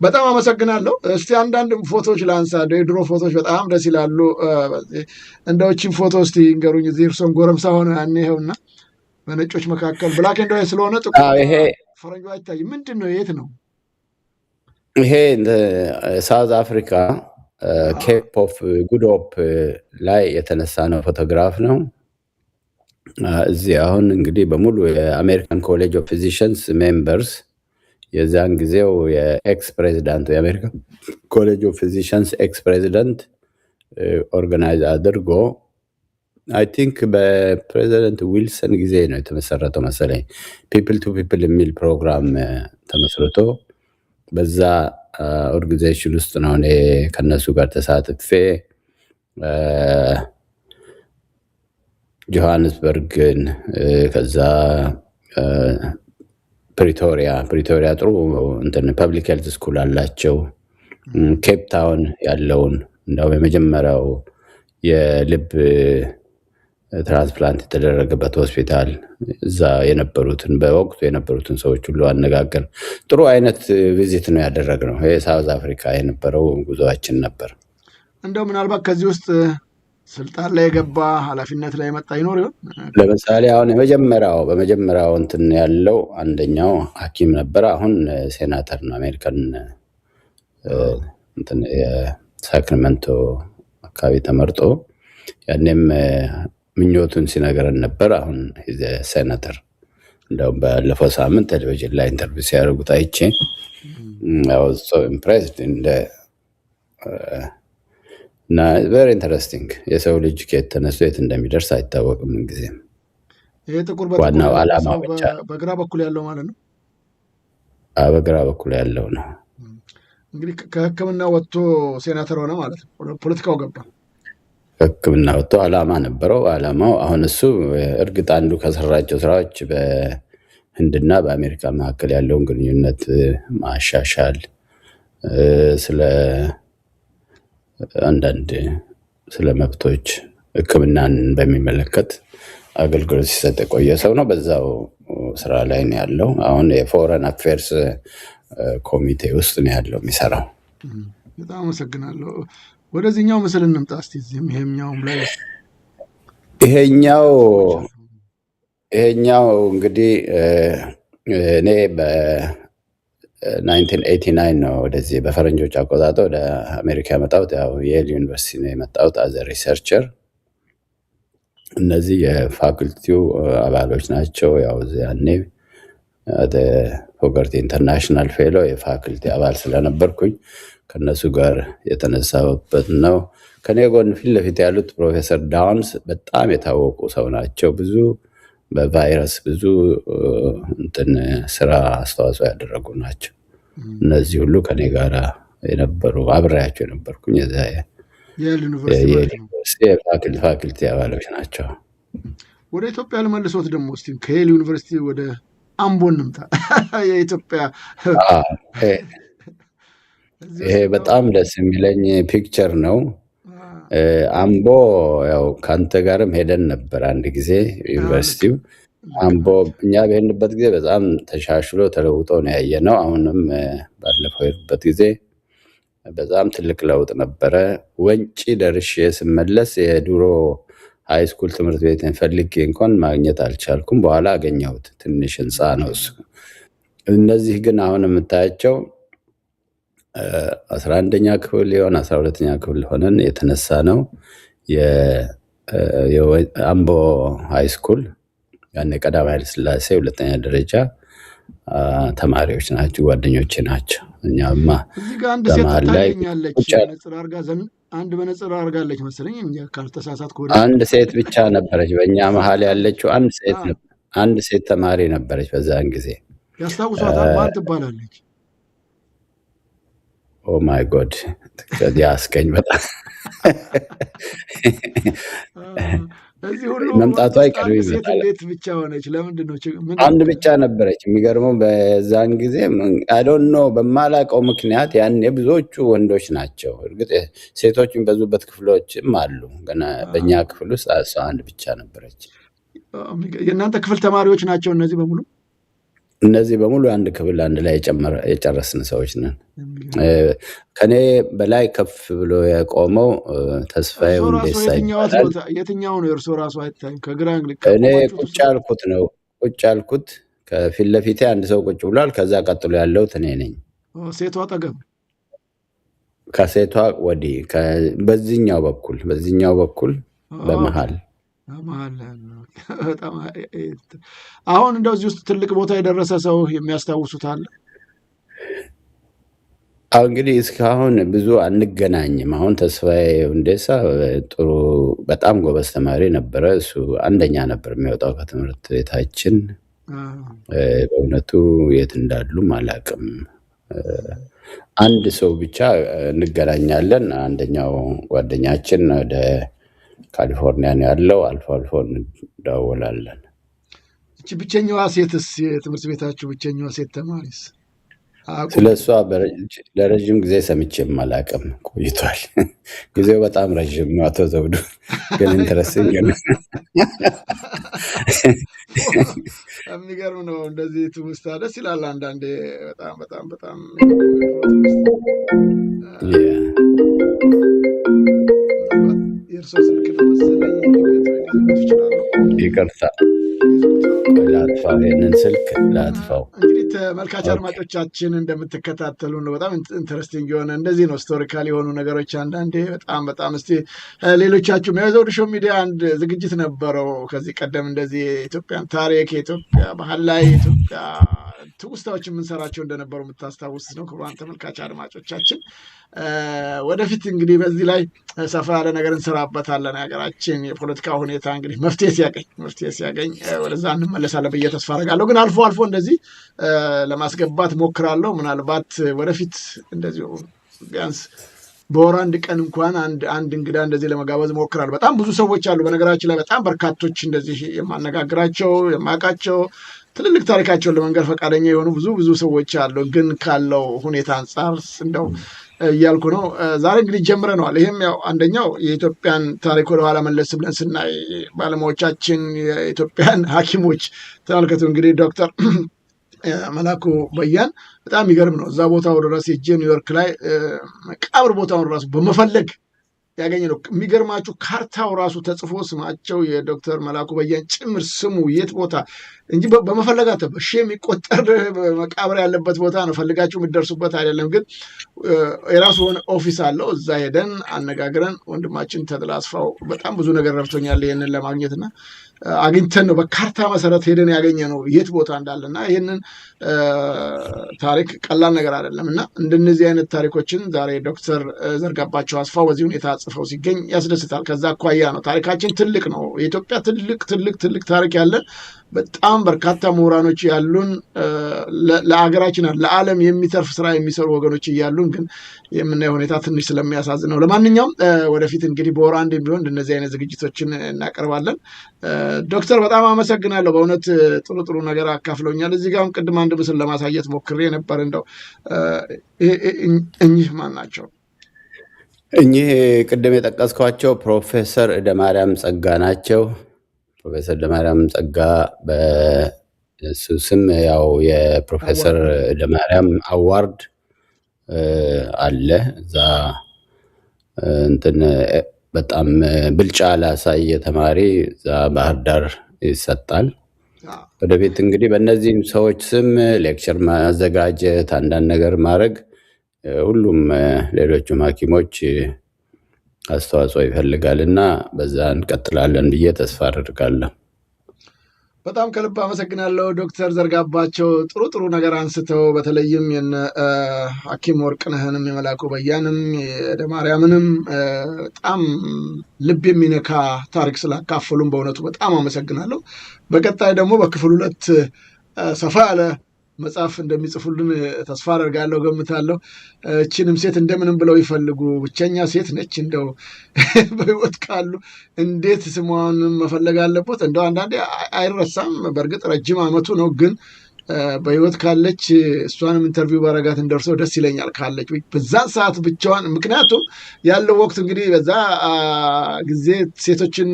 በጣም አመሰግናለሁ። እስቲ አንዳንድ ፎቶዎች ላንሳ። የድሮ ፎቶዎች በጣም ደስ ይላሉ። እንደዎችን ፎቶ እስቲ ንገሩኝ። እዚህ እርሶን ጎረምሳ ሆነ ያኔ ይኸውና በነጮች መካከል ብላክ ኤንድ ዋይት ስለሆነ ጥቁር ፈረንጆ አይታይም። ምንድን ነው? የት ነው ይሄ? ሳውዝ አፍሪካ ኬፕ ኦፍ ጉድ ሆፕ ላይ የተነሳ ነው ፎቶግራፍ ነው። እዚህ አሁን እንግዲህ በሙሉ የአሜሪካን ኮሌጅ ኦፍ ፊዚሽንስ ሜምበርስ የዛን ጊዜው የኤክስ ፕሬዚዳንቱ የአሜሪካን ኮሌጅ ኦፍ ፊዚሽንስ ኤክስ ፕሬዚዳንት ኦርጋናይዝ አድርጎ አይ ቲንክ በፕሬዚደንት ዊልሰን ጊዜ ነው የተመሰረተው መሰለኝ። ፒፕል ቱ ፒፕል የሚል ፕሮግራም ተመስርቶ በዛ ኦርጋናይዜሽን ውስጥ ነው እኔ ከነሱ ጋር ተሳትፌ ጆሃንስበርግን፣ ከዛ ፕሪቶሪያ ጥሩ እንትን ፐብሊክ ሄልት ስኩል አላቸው። ኬፕ ታውን ያለውን እንደውም የመጀመሪያው የልብ ትራንስፕላንት የተደረገበት ሆስፒታል እዛ የነበሩትን በወቅቱ የነበሩትን ሰዎች ሁሉ አነጋገር። ጥሩ አይነት ቪዚት ነው ያደረግነው። ይሄ ሳውዝ አፍሪካ የነበረው ጉዞአችን ነበር። እንደው ምናልባት ከዚህ ውስጥ ስልጣን ላይ የገባ ኃላፊነት ላይ የመጣ ይኖር ይሆን? ለምሳሌ አሁን በመጀመሪያው እንትን ያለው አንደኛው ሐኪም ነበረ። አሁን ሴናተር ነው አሜሪካን እንትን የሳክራሜንቶ አካባቢ ተመርጦ ያኔም ምኞቱን ሲነገረን ነበር። አሁን ሴናተር እንደውም ባለፈው ሳምንት ቴሌቪዥን ላይ ኢንተርቪው ሲያደርጉት አይቼ ኢምፕሬስድ እና ቨሪ ኢንተረስቲንግ። የሰው ልጅ ከየት ተነስቶ የት እንደሚደርስ አይታወቅም። ምንጊዜም ይሄ ጥቁር ዋናው ዓላማ ብቻ በግራ በኩል ያለው ማለት ነው። በግራ በኩል ያለው ነው። እንግዲህ ከሕክምና ወጥቶ ሴናተር ሆነ ማለት ነው። ፖለቲካው ገባ። ሕክምና ወጥቶ ዓላማ ነበረው። ዓላማው አሁን እሱ እርግጥ አንዱ ከሰራቸው ስራዎች በህንድና በአሜሪካ መካከል ያለውን ግንኙነት ማሻሻል፣ ስለ አንዳንድ ስለ መብቶች ሕክምናን በሚመለከት አገልግሎት ሲሰጥ የቆየ ሰው ነው። በዛው ስራ ላይ ነው ያለው። አሁን የፎረን አፌርስ ኮሚቴ ውስጥ ነው ያለው የሚሰራው። በጣም አመሰግናለሁ። ወደዚህኛው ምስል እንምጣ እስቲ። እዚህም ይሄኛውም ላይ ይሄኛው እንግዲህ እኔ በ1989 ነው ወደዚህ በፈረንጆች አቆጣጠር ወደ አሜሪካ የመጣሁት። ያው የል ዩኒቨርሲቲ ነው የመጣሁት አዘ ሪሰርቸር። እነዚህ የፋኩልቲው አባሎች ናቸው። ያው ያኔ ፎገርቲ ኢንተርናሽናል ፌሎ የፋኩልቲ አባል ስለነበርኩኝ ከነሱ ጋር የተነሳሁበት ነው። ከኔ ጎን ፊት ለፊት ያሉት ፕሮፌሰር ዳውንስ በጣም የታወቁ ሰው ናቸው። ብዙ በቫይረስ ብዙ እንትን ስራ አስተዋጽኦ ያደረጉ ናቸው። እነዚህ ሁሉ ከኔ ጋር የነበሩ አብሬያቸው የነበርኩኝ የዩኒቨርሲቲ ፋኩልቲ አባሎች ናቸው። ወደ ኢትዮጵያ ልመልሶት ደግሞ እስቲ ከየል ዩኒቨርሲቲ ወደ አምቦ እንምጣ። የኢትዮጵያ ይሄ በጣም ደስ የሚለኝ ፒክቸር ነው። አምቦ ያው ከአንተ ጋርም ሄደን ነበር አንድ ጊዜ ዩኒቨርሲቲው አምቦ። እኛ በሄድንበት ጊዜ በጣም ተሻሽሎ ተለውጦ ነው ያየነው። አሁንም ባለፈው ሄድበት ጊዜ በጣም ትልቅ ለውጥ ነበረ። ወንጪ ደርሼ ስመለስ የድሮ ሃይስኩል ትምህርት ቤትን ፈልጌ እንኳን ማግኘት አልቻልኩም። በኋላ አገኘሁት። ትንሽ ህንፃ ነው እሱ። እነዚህ ግን አሁን የምታያቸው 11ኛ ክፍል ሊሆን 12ኛ ክፍል ሆነን የተነሳ ነው። የአምቦ ሃይስኩል ያኔ ቀዳማዊ ኃይለ ሥላሴ ሁለተኛ ደረጃ ተማሪዎች ናቸው፣ ጓደኞቼ ናቸው። እኛማ እዚህ ጋር አንድ ሴት ታገኛለች። አንድ መነጽር አድርጋለች መሰለኝ እንጂ ካልተሳሳትኩ አንድ ሴት ብቻ ነበረች በእኛ መሀል ያለችው። አንድ ሴት ተማሪ ነበረች በዛን ጊዜ። ያስታውሷታል? ማን ትባላለች? ኦ ማይ ጎድ ያስገኝ በጣም እዚህ ሁሉ መምጣቷ አይቀርም ሴት ይመጣል። እንዴት ብቻ ሆነች? ለምንድን ነው አንድ ብቻ ነበረች። የሚገርመው በዛን ጊዜ አይ ዶንት ኖ በማላውቀው ምክንያት ያኔ ብዙዎቹ ወንዶች ናቸው። እርግጥ ሴቶች የሚበዙበት ክፍሎችም አሉ። ገና በእኛ ክፍል ውስጥ እሷ አንድ ብቻ ነበረች። የእናንተ ክፍል ተማሪዎች ናቸው እነዚህ በሙሉ? እነዚህ በሙሉ አንድ ክፍል አንድ ላይ የጨረስን ሰዎች ነን። ከኔ በላይ ከፍ ብሎ የቆመው ተስፋዬ ሁንዴሳ ይባላል። የትኛው ነው የእርሶ ራሱ አይታይም? ከግራ እኔ ቁጭ ያልኩት ከፊት ለፊቴ አንድ ሰው ቁጭ ብሏል። ከዛ ቀጥሎ ያለሁት እኔ ነኝ። ሴቷ አጠገብ? ከሴቷ ወዲህ በዚህኛው በኩል በመሃል አሁን እንደዚህ ውስጥ ትልቅ ቦታ የደረሰ ሰው የሚያስታውሱት አለ? እንግዲህ እስካሁን ብዙ አንገናኝም። አሁን ተስፋዬ ሁንዴሳ ጥሩ በጣም ጎበዝ ተማሪ ነበረ። እሱ አንደኛ ነበር የሚወጣው ከትምህርት ቤታችን። በእውነቱ የት እንዳሉም አላውቅም። አንድ ሰው ብቻ እንገናኛለን። አንደኛው ጓደኛችን ወደ ካሊፎርኒያ ነው ያለው። አልፎ አልፎ እንደዋወላለን። እቺ ብቸኛዋ ሴትስ የትምህርት ቤታችሁ ብቸኛዋ ሴት ተማሪስ? ስለሷ ለረጅም ጊዜ ሰምቼም አላውቅም። ቆይቷል። ጊዜው በጣም ረጅም ነው አቶ ዘውዱ። ግን ኢንተረስቲንግ ነው። የሚገርም ነው። እንደዚህ ትውስታ ደስ ይላል አንዳንዴ። በጣም በጣም በጣም የእርሶ ስልክ ነው መሰለኝ። ይቅርታ ላጥፋው፣ ይህንን ስልክ ላጥፋው። እንግዲህ ተመልካች አድማጮቻችን እንደምትከታተሉ ነው። በጣም ኢንተረስቲንግ የሆነ እንደዚህ ነው ስቶሪካል የሆኑ ነገሮች አንዳንዴ በጣም በጣም እስቲ ሌሎቻችሁም የዘውዱ ሾው ሚዲያ አንድ ዝግጅት ነበረው ከዚህ ቀደም እንደዚህ የኢትዮጵያን ታሪክ የኢትዮጵያ ባህል ላይ የኢትዮጵያ ትውስታዎች የምንሰራቸው እንደነበሩ የምታስታውስ ነው። ክቡራን ተመልካች አድማጮቻችን ወደፊት እንግዲህ በዚህ ላይ ሰፋ ያለ ነገር እንሰራበታለን። ሀገራችን የፖለቲካ ሁኔታ እንግዲህ መፍትሄ ሲያገኝ ወደዛ እንመለሳለን ብዬ ተስፋ አደርጋለሁ። ግን አልፎ አልፎ እንደዚህ ለማስገባት ሞክራለሁ። ምናልባት ወደፊት እንደዚሁ ቢያንስ በወር አንድ ቀን እንኳን አንድ እንግዳ እንደዚህ ለመጋበዝ ሞክራለሁ። በጣም ብዙ ሰዎች አሉ በነገራችን ላይ በጣም በርካቶች እንደዚህ የማነጋግራቸው የማውቃቸው ትልልቅ ታሪካቸውን ለመንገር ፈቃደኛ የሆኑ ብዙ ሰዎች አሉ። ግን ካለው ሁኔታ አንጻር እንደው እያልኩ ነው። ዛሬ እንግዲህ ጀምረነዋል። ይህም ያው አንደኛው የኢትዮጵያን ታሪክ ወደኋላ መለስ ብለን ስናይ ባለሙያዎቻችን የኢትዮጵያን ሐኪሞች ተመልከቱ። እንግዲህ ዶክተር መላኩ በያን በጣም የሚገርም ነው። እዛ ቦታው ድረስ ሄጄ ኒውዮርክ ላይ መቃብር ቦታውን ራሱ በመፈለግ ያገኘ ነው። የሚገርማችሁ ካርታው ራሱ ተጽፎ ስማቸው የዶክተር መላኩ በያን ጭምር ስሙ የት ቦታ እንጂ በመፈለጋት በሺ የሚቆጠር መቃብር ያለበት ቦታ ነው። ፈልጋችሁ የምትደርሱበት አይደለም። ግን የራሱ ሆነ ኦፊስ አለው። እዛ ሄደን አነጋግረን ወንድማችን ተድላ አስፋው በጣም ብዙ ነገር ረድቶኛል ይህንን ለማግኘትና አግኝተን ነው በካርታ መሰረት ሄደን ያገኘ ነው የት ቦታ እንዳለና ይህንን ታሪክ ቀላል ነገር አይደለም እና እንደነዚህ አይነት ታሪኮችን ዛሬ ዶክተር ዘርጋባቸው አስፋው በዚህ ሁኔታ ጽፈው ሲገኝ ያስደስታል። ከዛ አኳያ ነው ታሪካችን ትልቅ ነው። የኢትዮጵያ ትልቅ ታሪክ ያለን በጣም በርካታ ምሁራኖች ያሉን ለአገራችን ለዓለም የሚተርፍ ስራ የሚሰሩ ወገኖች እያሉን ግን የምናየው ሁኔታ ትንሽ ስለሚያሳዝን ነው። ለማንኛውም ወደፊት እንግዲህ በወር አንድ ቢሆን እንደነዚህ አይነት ዝግጅቶችን እናቀርባለን። ዶክተር በጣም አመሰግናለሁ። በእውነት ጥሩ ነገር አካፍለውኛል። እዚህ ጋርም ቅድም አንድ ምስል ለማሳየት ሞክሬ ነበር። እንደው እኚህ ማን ናቸው? እኚህ ቅድም የጠቀስኳቸው ፕሮፌሰር እደማርያም ጸጋ ናቸው። ፕሮፌሰር እደማርያም ጸጋ በሱ ስም ያው የፕሮፌሰር እደማርያም አዋርድ አለ። እዛ እንትን በጣም ብልጫ ላሳየ ተማሪ እዛ ባህር ዳር ይሰጣል። ወደፊት እንግዲህ በእነዚህም ሰዎች ስም ሌክቸር ማዘጋጀት አንዳንድ ነገር ማድረግ ሁሉም ሌሎቹም ሐኪሞች አስተዋጽኦ ይፈልጋል እና በዛ እንቀጥላለን ብዬ ተስፋ አደርጋለሁ። በጣም ከልብ አመሰግናለሁ ዶክተር ዘርጋባቸው ጥሩ ነገር አንስተው በተለይም የነ ሐኪም ወርቅነህንም የመላኩ በያንም የደማርያምንም በጣም ልብ የሚነካ ታሪክ ስላካፈሉም በእውነቱ በጣም አመሰግናለሁ። በቀጣይ ደግሞ በክፍል 2 ሰፋ ያለ መጽሐፍ እንደሚጽፉልን ተስፋ አደርጋለሁ ገምታለሁ። እቺንም ሴት እንደምንም ብለው ይፈልጉ። ብቸኛ ሴት ነች። እንደው በህይወት ካሉ እንዴት ስሟን መፈለግ አለበት። እንደው አንዳንዴ አይረሳም። በእርግጥ ረጅም ዓመቱ ነው ግን በህይወት ካለች እሷንም ኢንተርቪው ባረጋት እንደርሰው ደስ ይለኛል ካለች በዛ ሰዓት ብቻዋን። ምክንያቱም ያለው ወቅት እንግዲህ በዛ ጊዜ ሴቶችን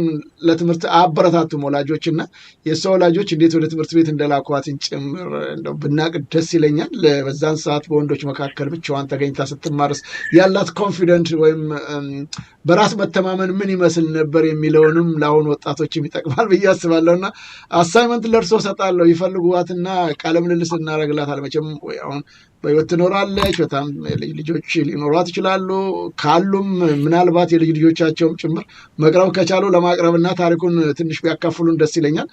ለትምህርት አበረታቱም ወላጆችና የሷ ወላጆች እንዴት ወደ ትምህርት ቤት እንደላኳትን ጭምር እንደው ብናቅ ደስ ይለኛል። በዛን ሰዓት በወንዶች መካከል ብቻዋን ተገኝታ ስትማርስ ያላት ኮንፊደንት ወይም በራስ መተማመን ምን ይመስል ነበር የሚለውንም ለአሁን ወጣቶችም ይጠቅማል ብዬ አስባለሁና አሳይመንት ለእርሶ ሰጣለሁ። ይፈልጉዋትና ቃለ ምልልስ እናደርግላታል። መቼም አሁን በህይወት ትኖራለች። በጣም ልጆች ሊኖሯት ይችላሉ። ካሉም ምናልባት የልጅ ልጆቻቸውም ጭምር መቅረብ ከቻሉ ለማቅረብና ታሪኩን ትንሽ ቢያካፍሉን ደስ ይለኛል።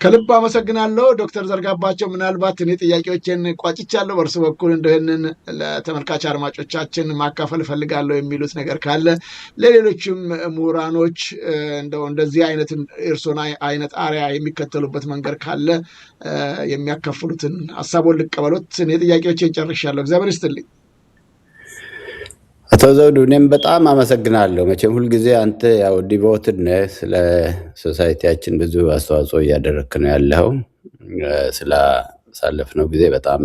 ከልብ አመሰግናለሁ ዶክተር ዘርጋባቸው። ምናልባት እኔ ጥያቄዎችን ቋጭቻለሁ። በእርሱ በኩል እንደህንን ለተመልካች አድማጮቻችን ማካፈል እፈልጋለሁ የሚሉት ነገር ካለ ለሌሎችም ምሁራኖች እንደዚህ አይነት እርሶን አይነት አርያ የሚከተሉበት መንገድ ካለ የሚያካፍሉትን ሀሳቡን ልቀበሎት። እኔ ጥያቄዎችን ጨርሻለሁ። እግዚአብሔር ይስጥልኝ። አቶ ዘውዱ እኔም በጣም አመሰግናለሁ። መቼም ሁልጊዜ አንተ ያው ዲቮትድ ነህ፣ ስለ ሶሳይቲያችን ብዙ አስተዋጽኦ እያደረግክ ነው ያለው። ስላሳለፍነው ጊዜ በጣም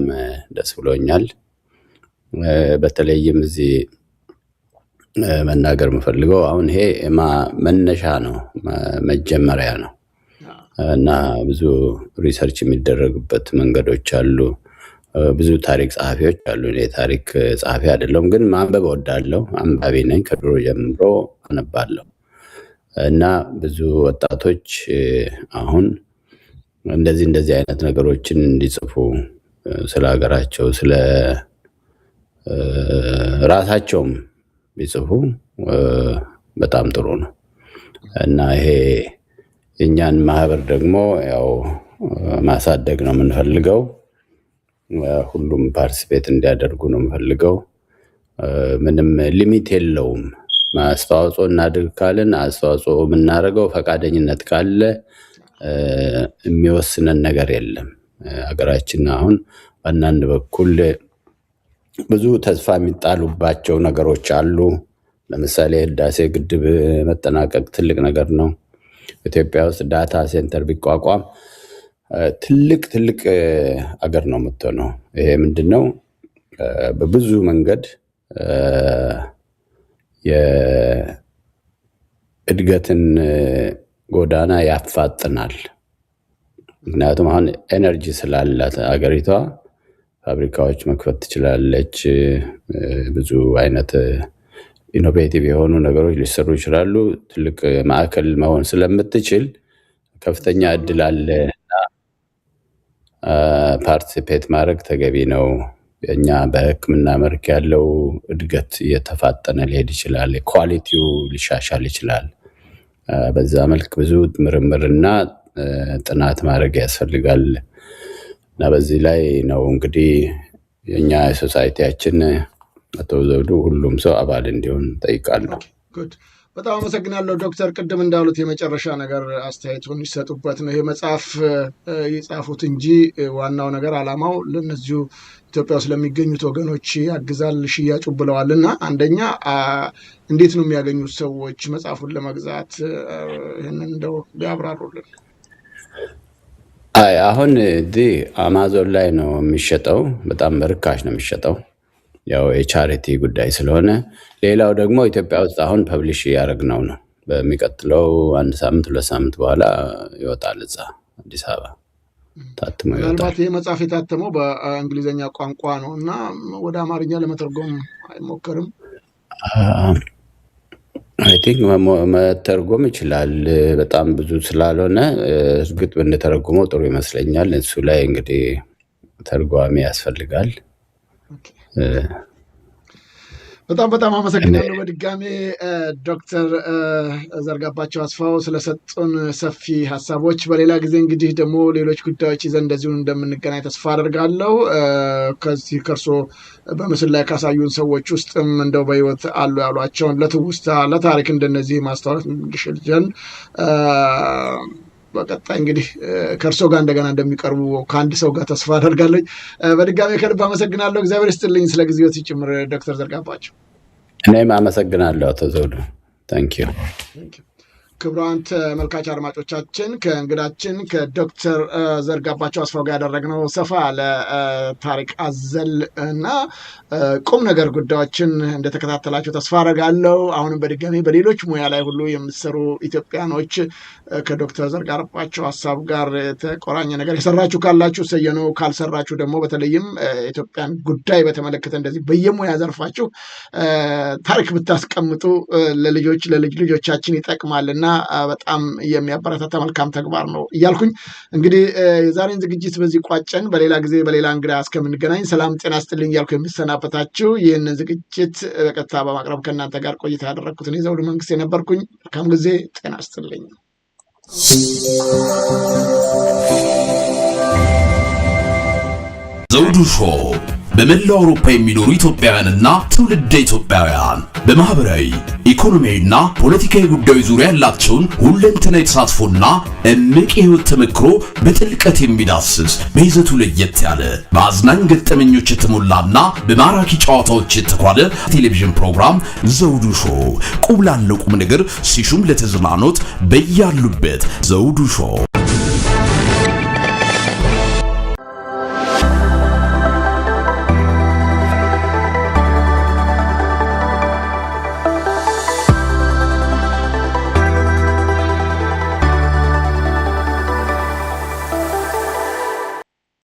ደስ ብሎኛል። በተለይም እዚህ መናገር የምፈልገው አሁን ይሄ መነሻ ነው፣ መጀመሪያ ነው እና ብዙ ሪሰርች የሚደረግበት መንገዶች አሉ። ብዙ ታሪክ ጸሐፊዎች አሉ። እኔ ታሪክ ጸሐፊ አይደለሁም፣ ግን ማንበብ እወዳለሁ። አንባቢ ነኝ። ከድሮ ጀምሮ አነባለሁ እና ብዙ ወጣቶች አሁን እንደዚህ አይነት ነገሮችን እንዲጽፉ ስለ ሀገራቸው፣ ስለ ራሳቸውም ቢጽፉ በጣም ጥሩ ነው እና ይሄ የእኛን ማህበር ደግሞ ያው ማሳደግ ነው የምንፈልገው። ሁሉም ፓርቲሲፔት እንዲያደርጉ ነው የምፈልገው። ምንም ሊሚት የለውም። አስተዋጽኦ እናድርግ ካልን አስተዋጽኦ የምናደርገው ፈቃደኝነት ካለ የሚወስነን ነገር የለም። ሀገራችን አሁን በአንዳንድ በኩል ብዙ ተስፋ የሚጣሉባቸው ነገሮች አሉ። ለምሳሌ ህዳሴ ግድብ መጠናቀቅ ትልቅ ነገር ነው። ኢትዮጵያ ውስጥ ዳታ ሴንተር ቢቋቋም ትልቅ አገር ነው የምትሆነው። ይሄ ምንድነው? በብዙ መንገድ የእድገትን ጎዳና ያፋጥናል። ምክንያቱም አሁን ኤነርጂ ስላላት አገሪቷ ፋብሪካዎች መክፈት ትችላለች። ብዙ አይነት ኢኖቬቲቭ የሆኑ ነገሮች ሊሰሩ ይችላሉ። ትልቅ ማዕከል መሆን ስለምትችል ከፍተኛ እድል አለ። ፓርቲሲፔት ማድረግ ተገቢ ነው። እኛ በሕክምና መልክ ያለው እድገት እየተፋጠነ ሊሄድ ይችላል። ኳሊቲው ሊሻሻል ይችላል። በዛ መልክ ብዙ ምርምርና ጥናት ማድረግ ያስፈልጋል እና በዚህ ላይ ነው እንግዲህ የኛ ሶሳይቲያችን አቶ ዘውዱ ሁሉም ሰው አባል እንዲሆን ጠይቃለሁ። በጣም አመሰግናለሁ ዶክተር። ቅድም እንዳሉት የመጨረሻ ነገር አስተያየቱን ይሰጡበት ነው። ይሄ መጽሐፍ የጻፉት እንጂ ዋናው ነገር አላማው ለነዚሁ ኢትዮጵያ ውስጥ ለሚገኙት ወገኖች ያግዛል ሽያጩ ብለዋል እና አንደኛ እንዴት ነው የሚያገኙት ሰዎች መጽሐፉን ለመግዛት? ይህንን እንደው ቢያብራሩልን። አሁን እዚህ አማዞን ላይ ነው የሚሸጠው። በጣም በርካሽ ነው የሚሸጠው፣ ያው የቻሪቲ ጉዳይ ስለሆነ። ሌላው ደግሞ ኢትዮጵያ ውስጥ አሁን ፐብሊሽ ያደረግነው ነው። በሚቀጥለው 1 ሳምንት 2 ሳምንት በኋላ ይወጣል። እዛ አዲስ አበባ ታትሞ ይወጣል። ምናልባት ይህ መጽሐፍ የታተመው በእንግሊዝኛ ቋንቋ ነው እና ወደ አማርኛ ለመተርጎም አይሞከርም? አይ ቲንክ መተርጎም ይችላል። በጣም ብዙ ስላልሆነ እርግጥ ብንተረጉመው ጥሩ ይመስለኛል። እሱ ላይ እንግዲህ ተርጓሚ ያስፈልጋል። በጣም አመሰግናለሁ በድጋሜ ዶክተር ዘርጋባቸው አስፋው ስለሰጡን ሰፊ ሀሳቦች። በሌላ ጊዜ እንግዲህ ደግሞ ሌሎች ጉዳዮች ይዘን እንደዚሁ እንደምንገናኝ ተስፋ አደርጋለሁ። ከዚህ ከእርሶ በምስል ላይ ካሳዩን ሰዎች ውስጥም እንደው በህይወት አሉ ያሏቸውን ለትውስታ ለታሪክ እንደነዚህ ማስታወስ እንድንችል በቀጣይ እንግዲህ ከእርሶ ጋር እንደገና እንደሚቀርቡ ከአንድ ሰው ጋር ተስፋ አደርጋለሁ። በድጋሚ ከልብ አመሰግናለሁ። እግዚአብሔር ይስጥልኝ ስለ ጊዜው ሲጭምር ዶክተር ዘርጋባቸው። እኔም አመሰግናለሁ አቶ ዘውዱ። ታንኪዩ። ክቡራን ተመልካች አድማጮቻችን ከእንግዳችን ከዶክተር ዘርጋባቸው አስፋው ጋር ያደረግነው ሰፋ ለታሪክ አዘል እና ቁም ነገር ጉዳዮችን እንደተከታተላችሁ ተስፋ አደርጋለሁ። አሁንም በድጋሚ በሌሎች ሙያ ላይ ሁሉ የምትሰሩ ኢትዮጵያኖች ከዶክተር ዘርጋባቸው ሀሳብ ጋር የተቆራኘ ነገር የሰራችሁ ካላችሁ ሰየኑ፣ ካልሰራችሁ ደግሞ በተለይም ኢትዮጵያን ጉዳይ በተመለከተ እንደዚህ በየሙያ ዘርፋችሁ ታሪክ ብታስቀምጡ ለልጆች ለልጅ ልጆቻችን ይጠቅማልና በጣም የሚያበረታታ መልካም ተግባር ነው እያልኩኝ እንግዲህ የዛሬን ዝግጅት በዚህ ቋጨን። በሌላ ጊዜ በሌላ እንግዳ እስከምንገናኝ ሰላም ጤና ይስጥልኝ እያልኩ የሚሰናበታችሁ ይህንን ዝግጅት በቀጥታ በማቅረብ ከእናንተ ጋር ቆይታ ያደረግኩት እኔ ዘውዱ መንግስት የነበርኩኝ። መልካም ጊዜ፣ ጤና ይስጥልኝ። ዘውዱ ሾው በመላው አውሮፓ የሚኖሩ ኢትዮጵያውያንና ትውልደ ኢትዮጵያውያን በማህበራዊ ኢኮኖሚያዊና ፖለቲካዊ ጉዳዮች ዙሪያ ያላቸውን ሁለንተናዊ ተሳትፎና እምቅ የህይወት ተመክሮ በጥልቀት የሚዳስስ በይዘቱ ለየት ያለ በአዝናኝ ገጠመኞች የተሞላና በማራኪ ጨዋታዎች የተኳለ ቴሌቪዥን ፕሮግራም ዘውዱ ሾው። ቁም ላለው ቁም ነገር ሲሹም ለተዝናኖት በያሉበት ዘውዱ ሾው